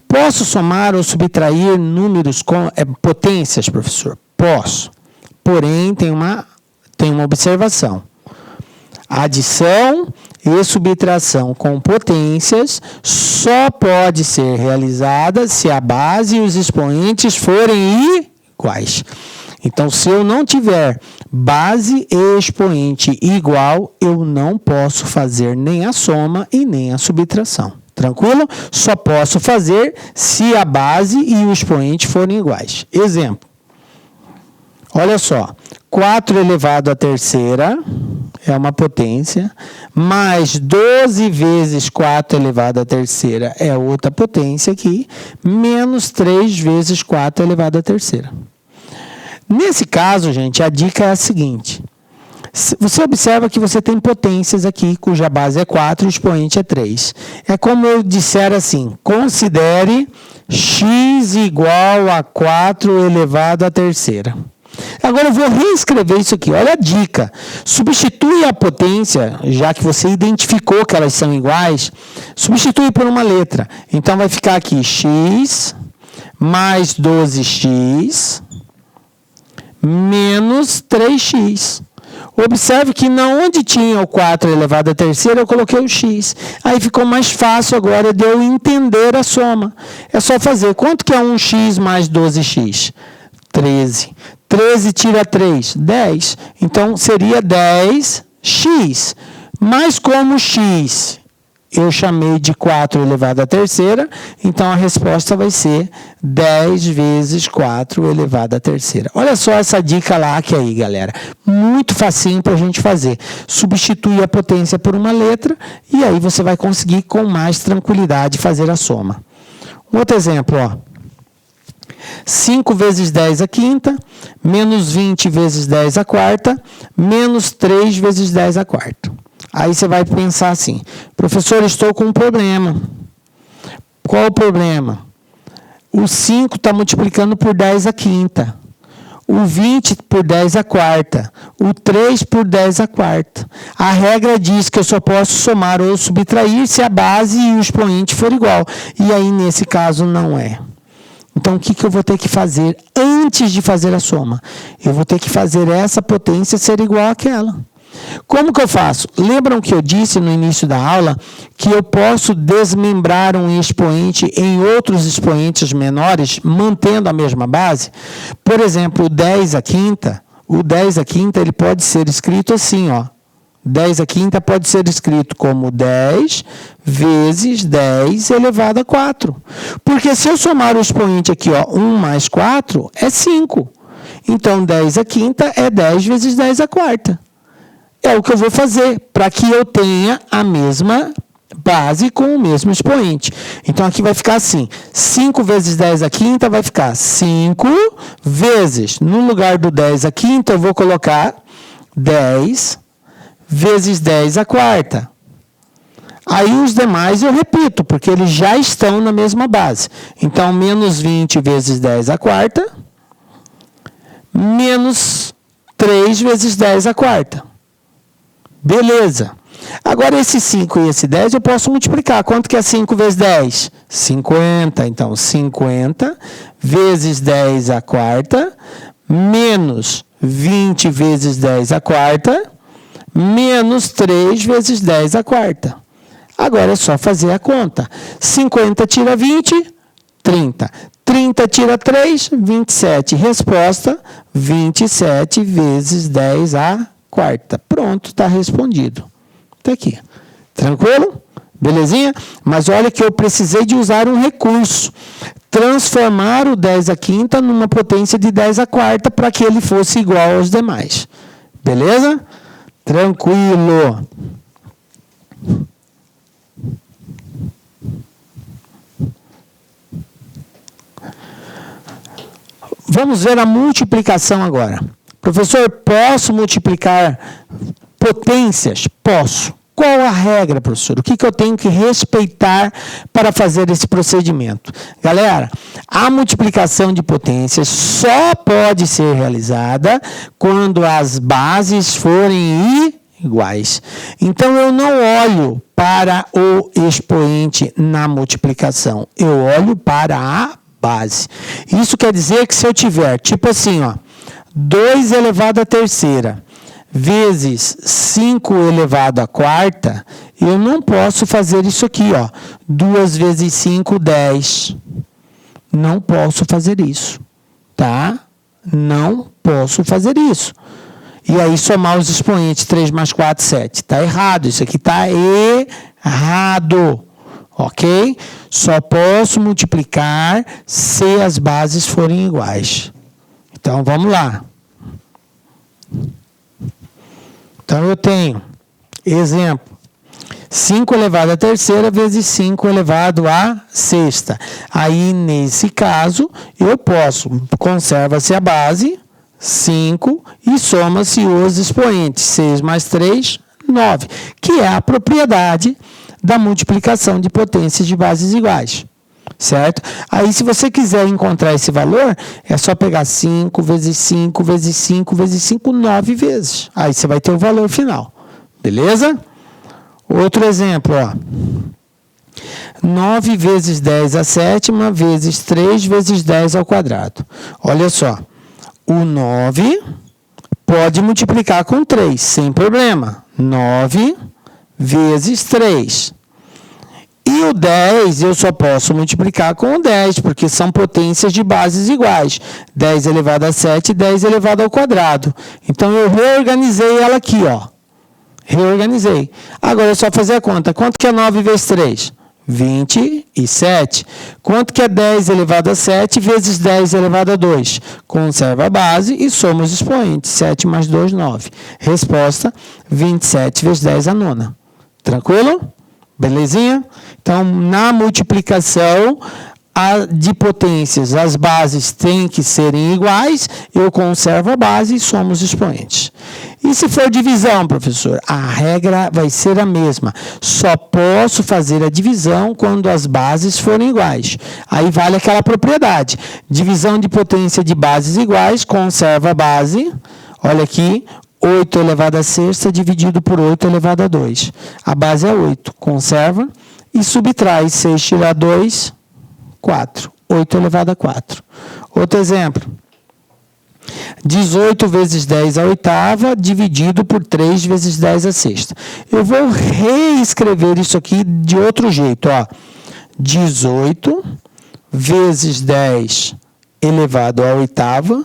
Posso somar ou subtrair números com potências, professor? Posso. Porém, tem uma observação. Adição e subtração com potências só pode ser realizada se a base e os expoentes forem iguais. Então, se eu não tiver base e expoente igual, eu não posso fazer nem a soma e nem a subtração. Tranquilo? Só posso fazer se a base e o expoente forem iguais. Exemplo. Olha só. 4 elevado à terceira é uma potência, mais 12 vezes 4 elevado à terceira é outra potência aqui, menos 3 vezes 4 elevado à terceira. Nesse caso, gente, a dica é a seguinte. Você observa que você tem potências aqui, cuja base é 4 e o expoente é 3. É como eu disser assim, considere x igual a 4 elevado à terceira. Agora eu vou reescrever isso aqui. Olha a dica. Substitui a potência, já que você identificou que elas são iguais, substitui por uma letra. Então vai ficar aqui x mais 12x menos 3x. Observe que onde tinha o 4 elevado à terceira, eu coloquei o x. Aí ficou mais fácil agora de eu entender a soma. É só fazer. Quanto que é 1x mais 12x? 13. 13 tira 3, 10. Então, seria 10x. Mas como x eu chamei de 4 elevado à terceira, então a resposta vai ser 10 vezes 4 elevado à terceira. Olha só essa dica lá que aí, galera. Muito facinho para a gente fazer. Substituir a potência por uma letra e aí você vai conseguir com mais tranquilidade fazer a soma. Um outro exemplo, ó. 5 vezes 10 à quinta, menos 20 vezes 10 à quarta, menos 3 vezes 10 à quarta. Aí você vai pensar assim, professor, estou com um problema. Qual o problema? O 5 está multiplicando por 10 à quinta. O 20 por 10 à quarta. O 3 por 10 à quarta. A regra diz que eu só posso somar ou subtrair se a base e o expoente for igual. E aí, nesse caso, não é. Então, o que eu vou ter que fazer antes de fazer a soma? Eu vou ter que fazer essa potência ser igual àquela. Como que eu faço? Lembram que eu disse no início da aula que eu posso desmembrar um expoente em outros expoentes menores, mantendo a mesma base? Por exemplo, o 10 à quinta, ele pode ser escrito assim, ó. 10 à quinta pode ser escrito como 10 vezes 10 elevado a 4. Porque se eu somar o expoente aqui, ó, 1 mais 4, é 5. Então, 10 à quinta é 10 vezes 10 à quarta. É o que eu vou fazer para que eu tenha a mesma base com o mesmo expoente. Então, aqui vai ficar assim. 5 vezes 10 à quinta vai ficar 5 vezes, no lugar do 10 à quinta, eu vou colocar 10 vezes 10 à quarta. Aí os demais eu repito, porque eles já estão na mesma base. Então, menos 20 vezes 10 à quarta, menos 3 vezes 10 à quarta. Beleza. Agora, esse 5 e esse 10 eu posso multiplicar. Quanto que é 5 vezes 10? 50. Então, 50 vezes 10 à quarta, menos 20 vezes 10 à quarta, menos 3 vezes 10 à quarta. Agora é só fazer a conta. 50 tira 20, 30. 30 tira 3, 27. Resposta, 27 vezes 10 à quarta. Pronto, está respondido. Está aqui. Tranquilo? Belezinha? Mas olha que eu precisei de usar um recurso. Transformar o 10 à quinta numa potência de 10 à quarta para que ele fosse igual aos demais. Beleza? Tranquilo. Vamos ver a multiplicação agora. Professor, posso multiplicar potências? Posso. Qual a regra, professor? O que eu tenho que respeitar para fazer esse procedimento? Galera, a multiplicação de potências só pode ser realizada quando as bases forem iguais. Então, eu não olho para o expoente na multiplicação. Eu olho para a base. Isso quer dizer que se eu tiver, tipo assim, ó, 2 elevado à terceira vezes 5 elevado à quarta, eu não posso fazer isso aqui, ó. 2 vezes 5, 10. Não posso fazer isso, tá? Não posso fazer isso. E aí somar os expoentes, 3 mais 4, 7. Está errado, isso aqui está errado. Ok? Só posso multiplicar se as bases forem iguais. Então, vamos lá. Então, eu tenho, exemplo, 5 elevado à terceira vezes 5 elevado à sexta. Aí, nesse caso, eu posso, conserva-se a base, 5, e soma-se os expoentes, 6 mais 3, 9, que é a propriedade da multiplicação de potências de bases iguais, certo? Aí, se você quiser encontrar esse valor, é só pegar 5 vezes 5 vezes 5 vezes 5, 9 vezes. Aí, você vai ter o valor final, beleza? Outro exemplo, ó. 9 vezes 10 à sétima vezes 3 vezes 10 ao quadrado. Olha só, o 9 pode multiplicar com 3, sem problema. 9 vezes 3. E o 10 eu só posso multiplicar com o 10, porque são potências de bases iguais. 10 elevado a 7 e 10 elevado ao quadrado. Então, eu reorganizei ela aqui, ó. Reorganizei. Agora é só fazer a conta. Quanto que é 9 vezes 3? 27. Quanto que é 10 elevado a 7 vezes 10 elevado a 2? Conserva a base e soma os expoentes. 7 mais 2, 9. Resposta, 27 vezes 10 a nona. Tranquilo? Belezinha? Então, na multiplicação de potências, as bases têm que serem iguais, eu conservo a base e somo os expoentes. E se for divisão, professor? A regra vai ser a mesma. Só posso fazer a divisão quando as bases forem iguais. Aí vale aquela propriedade. Divisão de potência de bases iguais, conserva a base. Olha aqui, 8 elevado a sexta dividido por 8 elevado a 2. A base é 8. Conserva e subtrai 6 tirar 2, 4. 8 elevado a 4. Outro exemplo. 18 vezes 10 à oitava dividido por 3 vezes 10 à sexta. Eu vou reescrever isso aqui de outro jeito. Ó. 18 vezes 10 elevado à oitava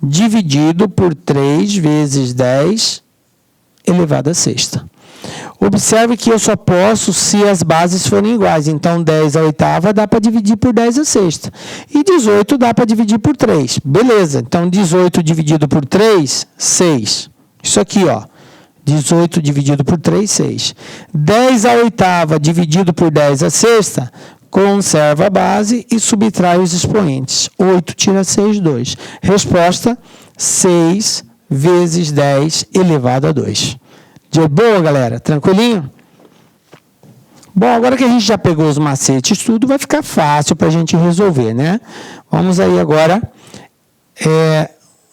dividido por 3 vezes 10 elevado à sexta. Observe que eu só posso se as bases forem iguais. Então, 10 à oitava dá para dividir por 10 à sexta. E 18 dá para dividir por 3. Beleza. Então, 18 dividido por 3, 6. Isso aqui, ó. 18 dividido por 3, 6. 10 à oitava dividido por 10 à sexta, conserva a base e subtrai os expoentes. 8 tira 6, 2. Resposta, 6 vezes 10 elevado a 2. De boa, galera? Tranquilinho? Bom, agora que a gente já pegou os macetes, tudo vai ficar fácil para a gente resolver, né? Vamos aí agora,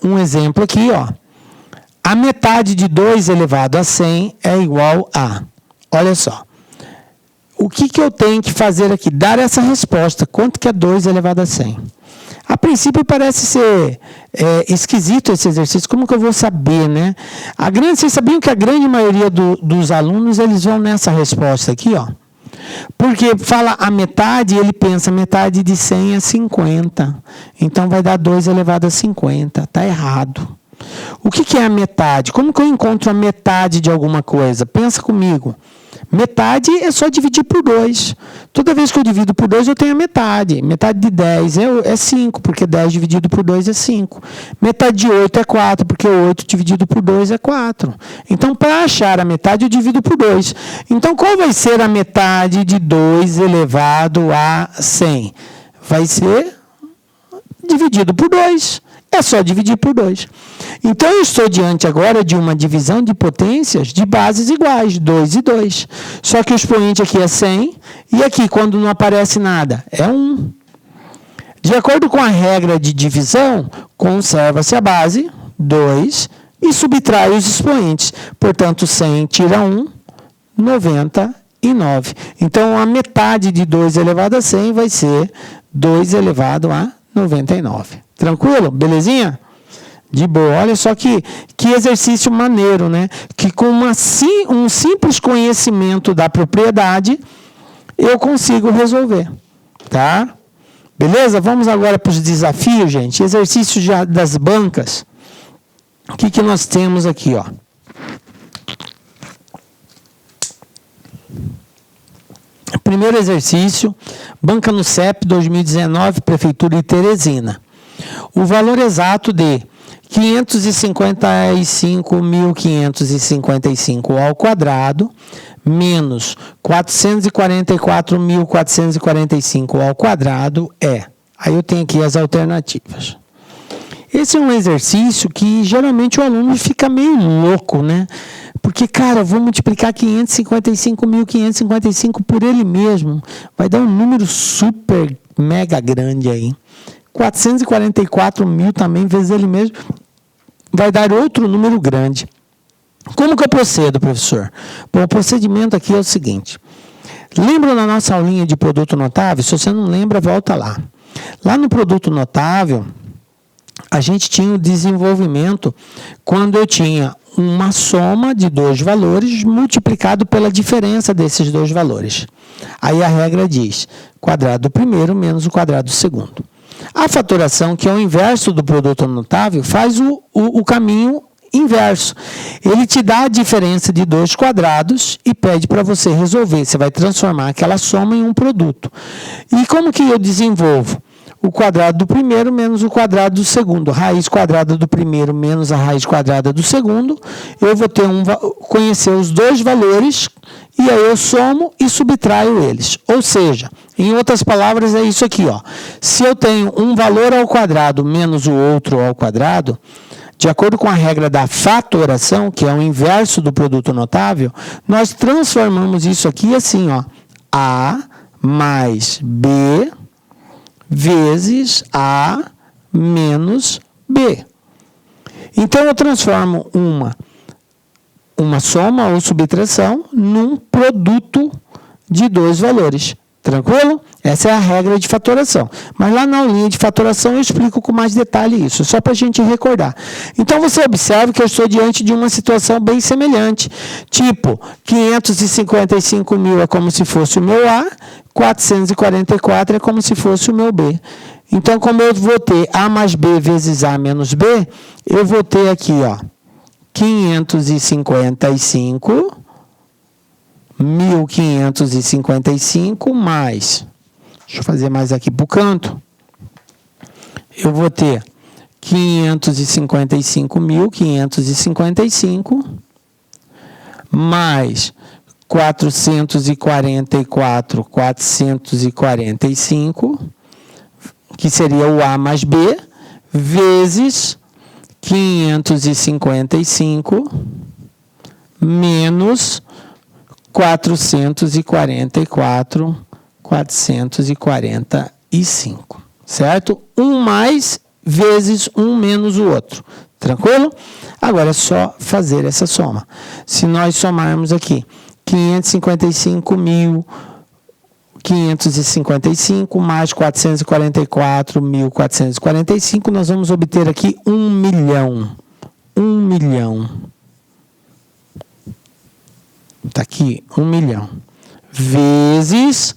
um exemplo aqui, ó. A metade de 2 elevado a 100 é igual a... Olha só. O que eu tenho que fazer aqui? Dar essa resposta. Quanto que é 2 elevado a 100? A princípio parece ser esquisito esse exercício. Como que eu vou saber, né? Vocês sabiam que a grande maioria dos alunos, eles vão nessa resposta aqui, ó. Porque fala a metade, ele pensa metade de 100 é 50. Então vai dar 2 elevado a 50. Está errado. O que é a metade? Como que eu encontro a metade de alguma coisa? Pensa comigo. Metade é só dividir por 2. Toda vez que eu divido por 2, eu tenho a metade. Metade de 10 é 5, porque 10 dividido por 2 é 5. Metade de 8 é 4, porque 8 dividido por 2 é 4. Então, para achar a metade, eu divido por 2. Então, qual vai ser a metade de 2 elevado a 100? Vai ser dividido por 2. É só dividir por 2. Então, eu estou diante agora de uma divisão de potências de bases iguais, 2 e 2. Só que o expoente aqui é 100, e aqui, quando não aparece nada, é 1. De acordo com a regra de divisão, conserva-se a base, 2, e subtrai os expoentes. Portanto, 100 tira 1, 99. Então, a metade de 2 elevado a 100 vai ser 2 elevado a 99. Tranquilo? Belezinha? De boa. Olha só que exercício maneiro, né? Que com um simples conhecimento da propriedade, eu consigo resolver. Tá? Beleza? Vamos agora para os desafios, gente. Exercício das bancas. O que nós temos aqui, ó? Primeiro exercício, banca no CEP 2019, Prefeitura de Teresina. O valor exato de 555.555 ao quadrado menos 444.445 ao quadrado é... Aí eu tenho aqui as alternativas. Esse é um exercício que geralmente o aluno fica meio louco, né? Porque, cara, eu vou multiplicar 555.555 por ele mesmo. Vai dar um número super mega grande aí. 444 mil também, vezes ele mesmo, vai dar outro número grande. Como que eu procedo, professor? Bom, o procedimento aqui é o seguinte. Lembra na nossa aulinha de produto notável? Se você não lembra, volta lá. Lá no produto notável, a gente tinha o desenvolvimento quando eu tinha uma soma de 2 valores multiplicado pela diferença desses 2 valores. Aí a regra diz, quadrado do primeiro menos o quadrado do segundo. A fatoração, que é o inverso do produto notável, faz o caminho inverso. Ele te dá a diferença de 2 quadrados e pede para você resolver. Você vai transformar aquela soma em um produto. E como que eu desenvolvo? O quadrado do primeiro menos o quadrado do segundo. Raiz quadrada do primeiro menos a raiz quadrada do segundo. Eu vou ter conhecer os 2 valores e aí eu somo e subtraio eles. Ou seja, em outras palavras, é isso aqui, ó. Se eu tenho um valor ao quadrado menos o outro ao quadrado, de acordo com a regra da fatoração, que é o inverso do produto notável, nós transformamos isso aqui assim, ó. A mais B vezes A menos B. Então, eu transformo uma soma ou subtração num produto de 2 valores. Tranquilo? Essa é a regra de fatoração. Mas lá na aulinha de fatoração eu explico com mais detalhe isso, só para a gente recordar. Então, você observa que eu estou diante de uma situação bem semelhante. Tipo, 555 mil é como se fosse o meu A, 444 é como se fosse o meu B. Então, como eu vou ter A mais B vezes A menos B, eu vou ter aqui, ó, 1.555 mais, deixa eu fazer mais aqui para o canto, eu vou ter 555.555 mais 445, que seria o A mais B, vezes 555 menos 445, certo? Um mais vezes um menos o outro, tranquilo? Agora é só fazer essa soma. Se nós somarmos aqui 555 mais 444.445, nós vamos obter aqui 1 milhão. 1 milhão. Está aqui, 1 milhão. Vezes,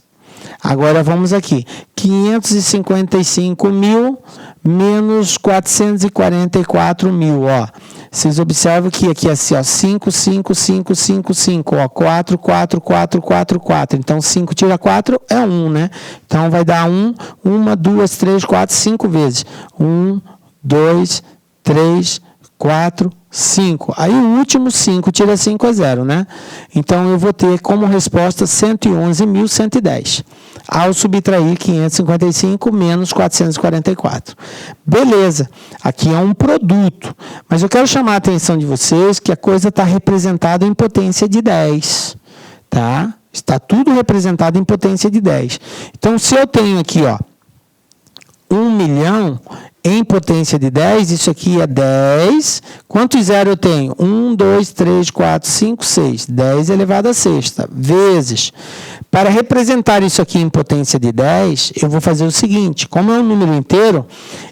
agora vamos aqui, 555 mil menos 444 mil, ó. Vocês observam que aqui é assim, ó, 5, 5, 5, 5, 5, ó, 4, 4, 4, 4, 4. Então, 5 tira 4 é 1, né? Então, vai dar 1, 1, 2, 3, 4, 5 vezes. 1, 2, 3, 4, 5. Aí, o último 5 tira 5 é 0, né? Então, eu vou ter como resposta 111.110. Ao subtrair 555 menos 444. Beleza, aqui é um produto, mas eu quero chamar a atenção de vocês que a coisa está representada em potência de 10, tá? Está tudo representado em potência de 10. Então, se eu tenho aqui, ó, 1 milhão em potência de 10, isso aqui é 10. Quantos zero eu tenho? 1, 2, 3, 4, 5, 6. 10 elevado a sexta, vezes. Para representar isso aqui em potência de 10, eu vou fazer o seguinte, como é um número inteiro,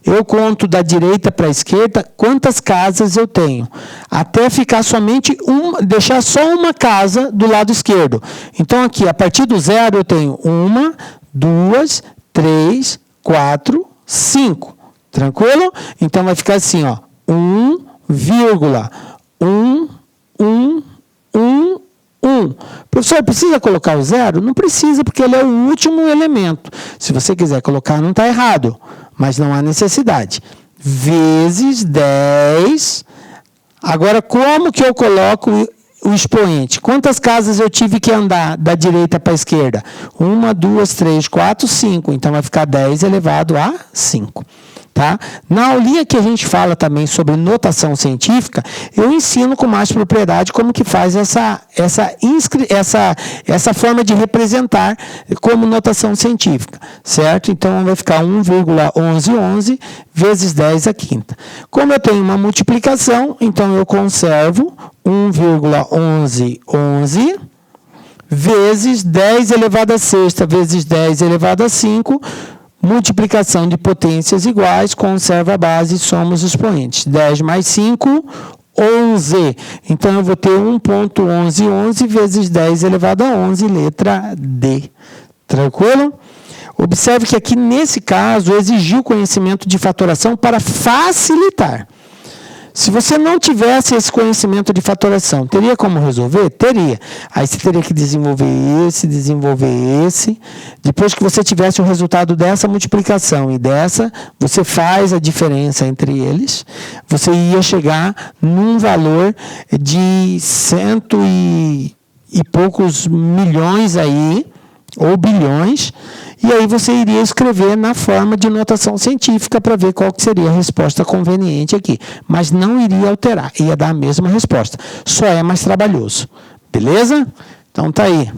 eu conto da direita para a esquerda quantas casas eu tenho, até ficar somente deixar só uma casa do lado esquerdo. Então, aqui, a partir do zero, eu tenho 1, 2, 3, 4, 5. Tranquilo? Então, vai ficar assim, ó, 1,111. Professor, precisa colocar o zero? Não precisa, porque ele é o último elemento. Se você quiser colocar, não está errado, mas não há necessidade. Vezes 10. Agora, como que eu coloco o expoente? Quantas casas eu tive que andar da direita para a esquerda? 1, 2, 3, 4, 5. Então, vai ficar 10 elevado a 5. Tá? Na aulinha que a gente fala também sobre notação científica, eu ensino com mais propriedade como que faz essa forma de representar como notação científica, certo? Então, vai ficar 1,1111 vezes 10 à quinta. Como eu tenho uma multiplicação, então eu conservo 1,1111 vezes 10 elevado a sexta vezes 10 elevado a 5. Multiplicação de potências iguais, conserva a base e soma os expoentes. 10 mais 5, 11. Então, eu vou ter 1,1111 vezes 10 elevado a 11, letra D. Tranquilo? Observe que aqui, nesse caso, exigiu conhecimento de fatoração para facilitar. Se você não tivesse esse conhecimento de fatoração, teria como resolver? Teria. Aí você teria que desenvolver esse. Depois que você tivesse o resultado dessa multiplicação e dessa, você faz a diferença entre eles. Você ia chegar num valor de cento e poucos milhões aí, ou bilhões, e aí você iria escrever na forma de notação científica para ver qual que seria a resposta conveniente aqui. Mas não iria alterar, ia dar a mesma resposta. Só é mais trabalhoso. Beleza? Então tá aí.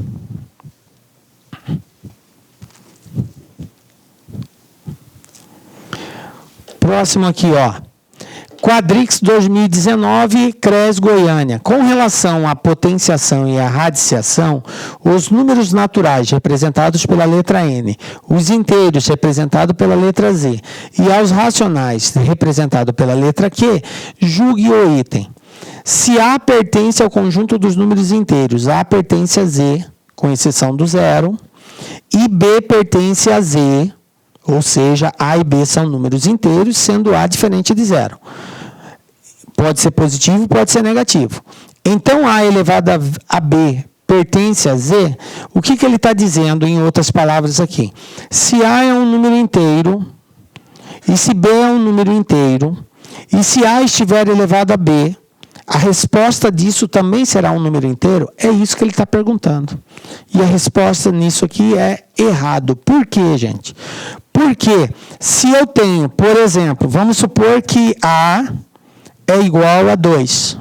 Próximo aqui, ó. Quadrix 2019, CRES Goiânia. Com relação à potenciação e à radiciação, os números naturais representados pela letra N, os inteiros representados pela letra Z e aos racionais representados pela letra Q, julgue o item. Se A pertence ao conjunto dos números inteiros, A pertence a Z, com exceção do zero, e B pertence a Z, ou seja, A e B são números inteiros, sendo A diferente de zero. Pode ser positivo, pode ser negativo. Então, A elevado a B pertence a Z, o que ele está dizendo, em outras palavras aqui? Se A é um número inteiro, e se B é um número inteiro, e se A estiver elevado a B, a resposta disso também será um número inteiro? É isso que ele está perguntando. E a resposta nisso aqui é errado. Por quê, gente? Porque se eu tenho, por exemplo, vamos supor que A é igual a 2.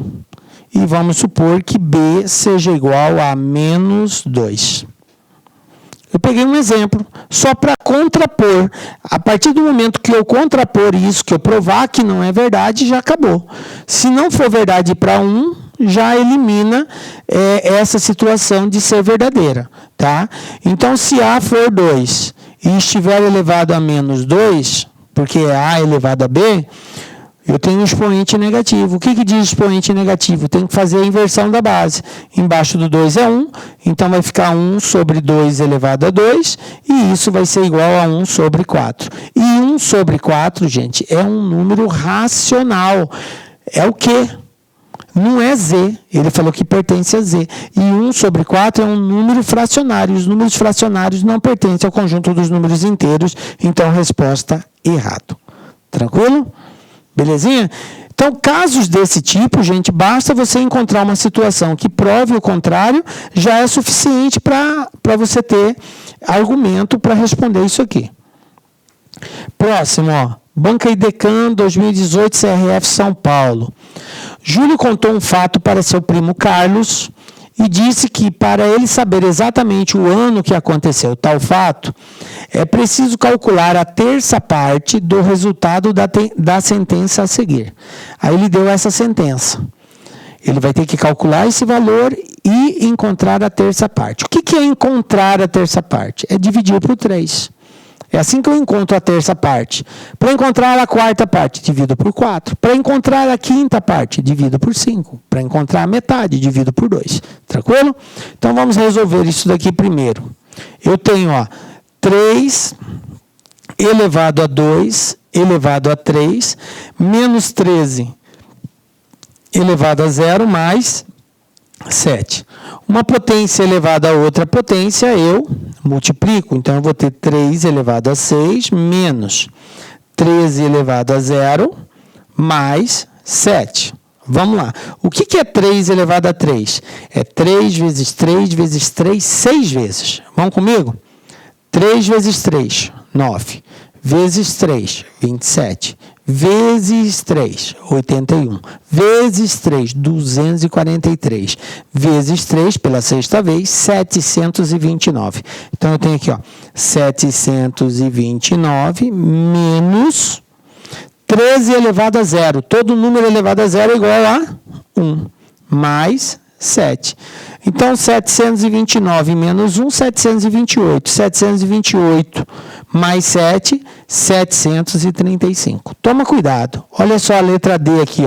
e vamos supor que B seja igual a menos 2. Eu peguei um exemplo, só para contrapor. A partir do momento que eu contrapor isso, que eu provar que não é verdade, já acabou. Se não for verdade para um, já elimina essa situação de ser verdadeira. Tá? Então, se A for 2 e estiver elevado a menos 2, porque é A elevado a B, eu tenho um expoente negativo. O que diz expoente negativo? Tem que fazer a inversão da base. Embaixo do 2 é 1, então vai ficar 1 sobre 2 elevado a 2, e isso vai ser igual a 1 sobre 4. E 1 sobre 4, gente, é um número racional. É o quê? Não é Z, ele falou que pertence a Z. E 1 sobre 4 é um número fracionário. Os números fracionários não pertencem ao conjunto dos números inteiros, então resposta errado. Tranquilo? Belezinha? Então, casos desse tipo, gente, basta você encontrar uma situação que prove o contrário, já é suficiente para você ter argumento para responder isso aqui. Próximo, ó. Banca Idecam 2018 CRF São Paulo. Júlio contou um fato para seu primo Carlos e disse que, para ele saber exatamente o ano que aconteceu tal fato, é preciso calcular a terça parte do resultado da sentença a seguir. Aí ele deu essa sentença. Ele vai ter que calcular esse valor e encontrar a terça parte. O que é encontrar a terça parte? É dividir por 3. É assim que eu encontro a terça parte. Para encontrar a quarta parte, divido por 4. Para encontrar a quinta parte, divido por 5. Para encontrar a metade, divido por 2. Tranquilo? Então, vamos resolver isso daqui primeiro. Eu tenho, 3 elevado a 2 elevado a 3, menos 13 elevado a 0, mais 7. Uma potência elevada a outra potência, eu multiplico. Então, eu vou ter 3 elevado a 6, menos 13 elevado a 0, mais 7. Vamos lá. O que é 3 elevado a 3? É 3 vezes 3 vezes 3, 6 vezes. Vamos comigo? 3 vezes 3, 9. Vezes 3, 27. Vezes 3, 81. Vezes 3, 243. Vezes 3, pela sexta vez, 729. Então, eu tenho aqui, 729 menos 13 elevado a 0. Todo número elevado a 0 é igual a 1. Mais 7. Então, 729 menos 1, 728. 728 mais 7, 735. Toma cuidado. Olha só a letra D aqui,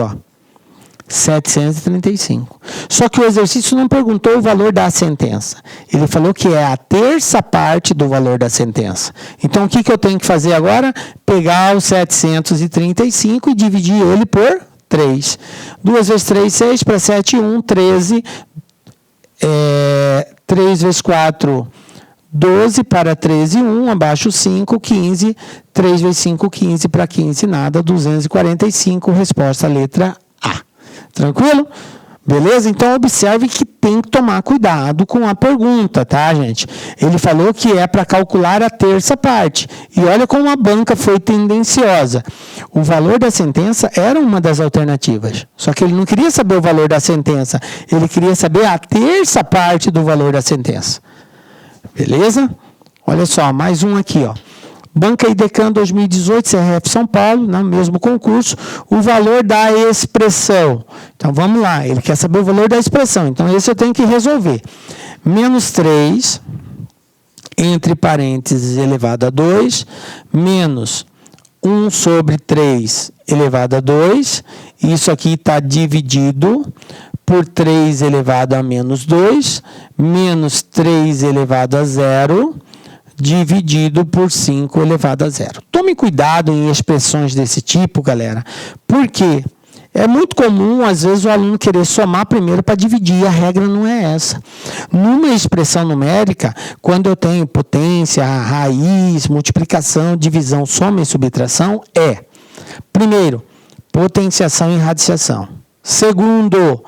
735. Só que o exercício não perguntou o valor da sentença. Ele falou que é a terça parte do valor da sentença. Então, o que eu tenho que fazer agora? Pegar o 735 e dividir ele por 3. 2 vezes 3, 6, para 7, 1, 13. 3 vezes 4, 12, para 13, 1, abaixo 5, 15. 3 vezes 5, 15, para 15, nada, 245, resposta letra A. Tranquilo? Beleza? Então, observe que tem que tomar cuidado com a pergunta, tá, gente? Ele falou que é para calcular a terça parte. E olha como a banca foi tendenciosa. O valor da sentença era uma das alternativas. Só que ele não queria saber o valor da sentença. Ele queria saber a terça parte do valor da sentença. Beleza? Olha só, mais um aqui, Banca Idecam 2018, CRF São Paulo, no mesmo concurso, o valor da expressão. Então, vamos lá, ele quer saber o valor da expressão. Então, esse eu tenho que resolver. Menos 3, entre parênteses, elevado a 2, menos 1 sobre 3 elevado a 2. Isso aqui está dividido por 3 elevado a menos 2, menos 3 elevado a 0, dividido por 5 elevado a 0. Tome cuidado em expressões desse tipo, galera, porque é muito comum, às vezes, o aluno querer somar primeiro para dividir, e a regra não é essa. Numa expressão numérica, quando eu tenho potência, raiz, multiplicação, divisão, soma e subtração, primeiro, potenciação e radiciação. Segundo,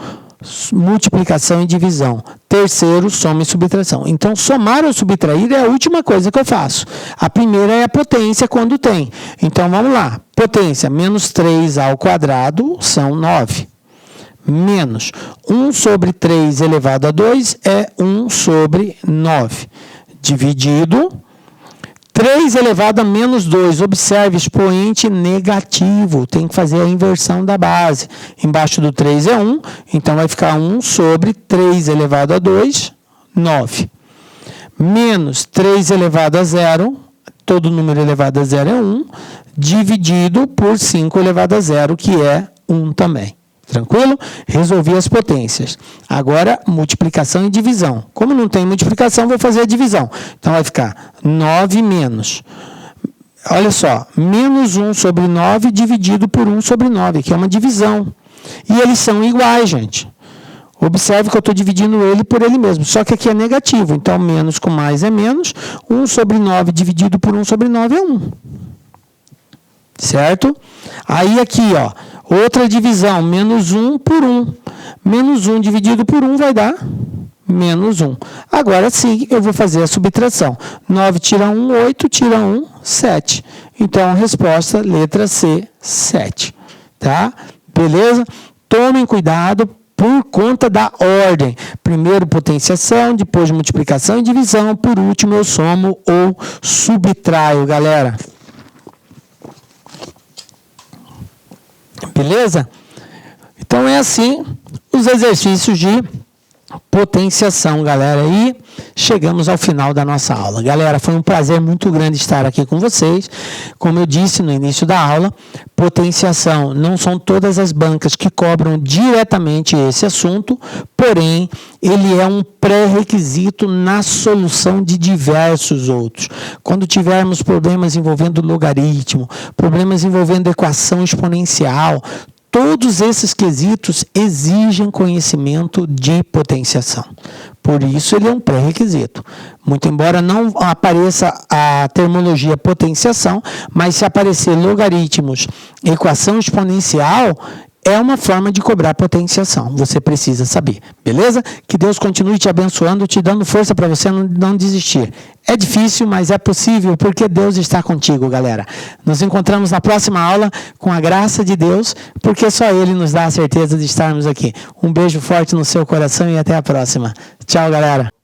multiplicação e divisão. Terceiro, soma e subtração. Então, somar ou subtrair é a última coisa que eu faço. A primeira é a potência quando tem. Então, vamos lá. Potência, menos 3 ao quadrado são 9. menos 1 sobre 3 elevado a 2 é 1 sobre 9, dividido 3 elevado a menos 2. Observe, expoente negativo. Tem que fazer a inversão da base. Embaixo do 3 é 1, então vai ficar 1 sobre 3 elevado a 2, 9. Menos 3 elevado a 0, todo número elevado a 0 é 1, dividido por 5 elevado a 0, que é 1 também. Tranquilo? Resolvi as potências. Agora, multiplicação e divisão. Como não tem multiplicação, vou fazer a divisão. Então, vai ficar 9 menos. Olha só, menos 1 sobre 9 dividido por 1 sobre 9, que é uma divisão. E eles são iguais, gente. Observe que eu estou dividindo ele por ele mesmo. Só que aqui é negativo. Então, menos com mais é menos. 1 sobre 9 dividido por 1 sobre 9 é 1. Certo? Aí, aqui, ó. Outra divisão, menos 1 por 1. Menos 1 dividido por 1 vai dar menos 1. Agora sim, eu vou fazer a subtração. 9 tira 1, 8, tira 1, 7. Então, a resposta, letra C, 7. Tá? Beleza? Tomem cuidado por conta da ordem. Primeiro potenciação, depois multiplicação e divisão. Por último, eu somo ou subtraio, galera. Beleza? Então, é assim os exercícios de potenciação, galera. E chegamos ao final da nossa aula. Galera, foi um prazer muito grande estar aqui com vocês. Como eu disse no início da aula, potenciação não são todas as bancas que cobram diretamente esse assunto, porém, ele é um pré-requisito na solução de diversos outros. Quando tivermos problemas envolvendo logaritmo, problemas envolvendo equação exponencial, todos esses quesitos exigem conhecimento de potenciação. Por isso, ele é um pré-requisito. Muito embora não apareça a terminologia potenciação, mas se aparecer logaritmos, equação exponencial, é uma forma de cobrar potenciação. Você precisa saber, beleza? Que Deus continue te abençoando, te dando força para você não desistir. É difícil, mas é possível, porque Deus está contigo, galera. Nos encontramos na próxima aula, com a graça de Deus, porque só Ele nos dá a certeza de estarmos aqui. Um beijo forte no seu coração e até a próxima. Tchau, galera.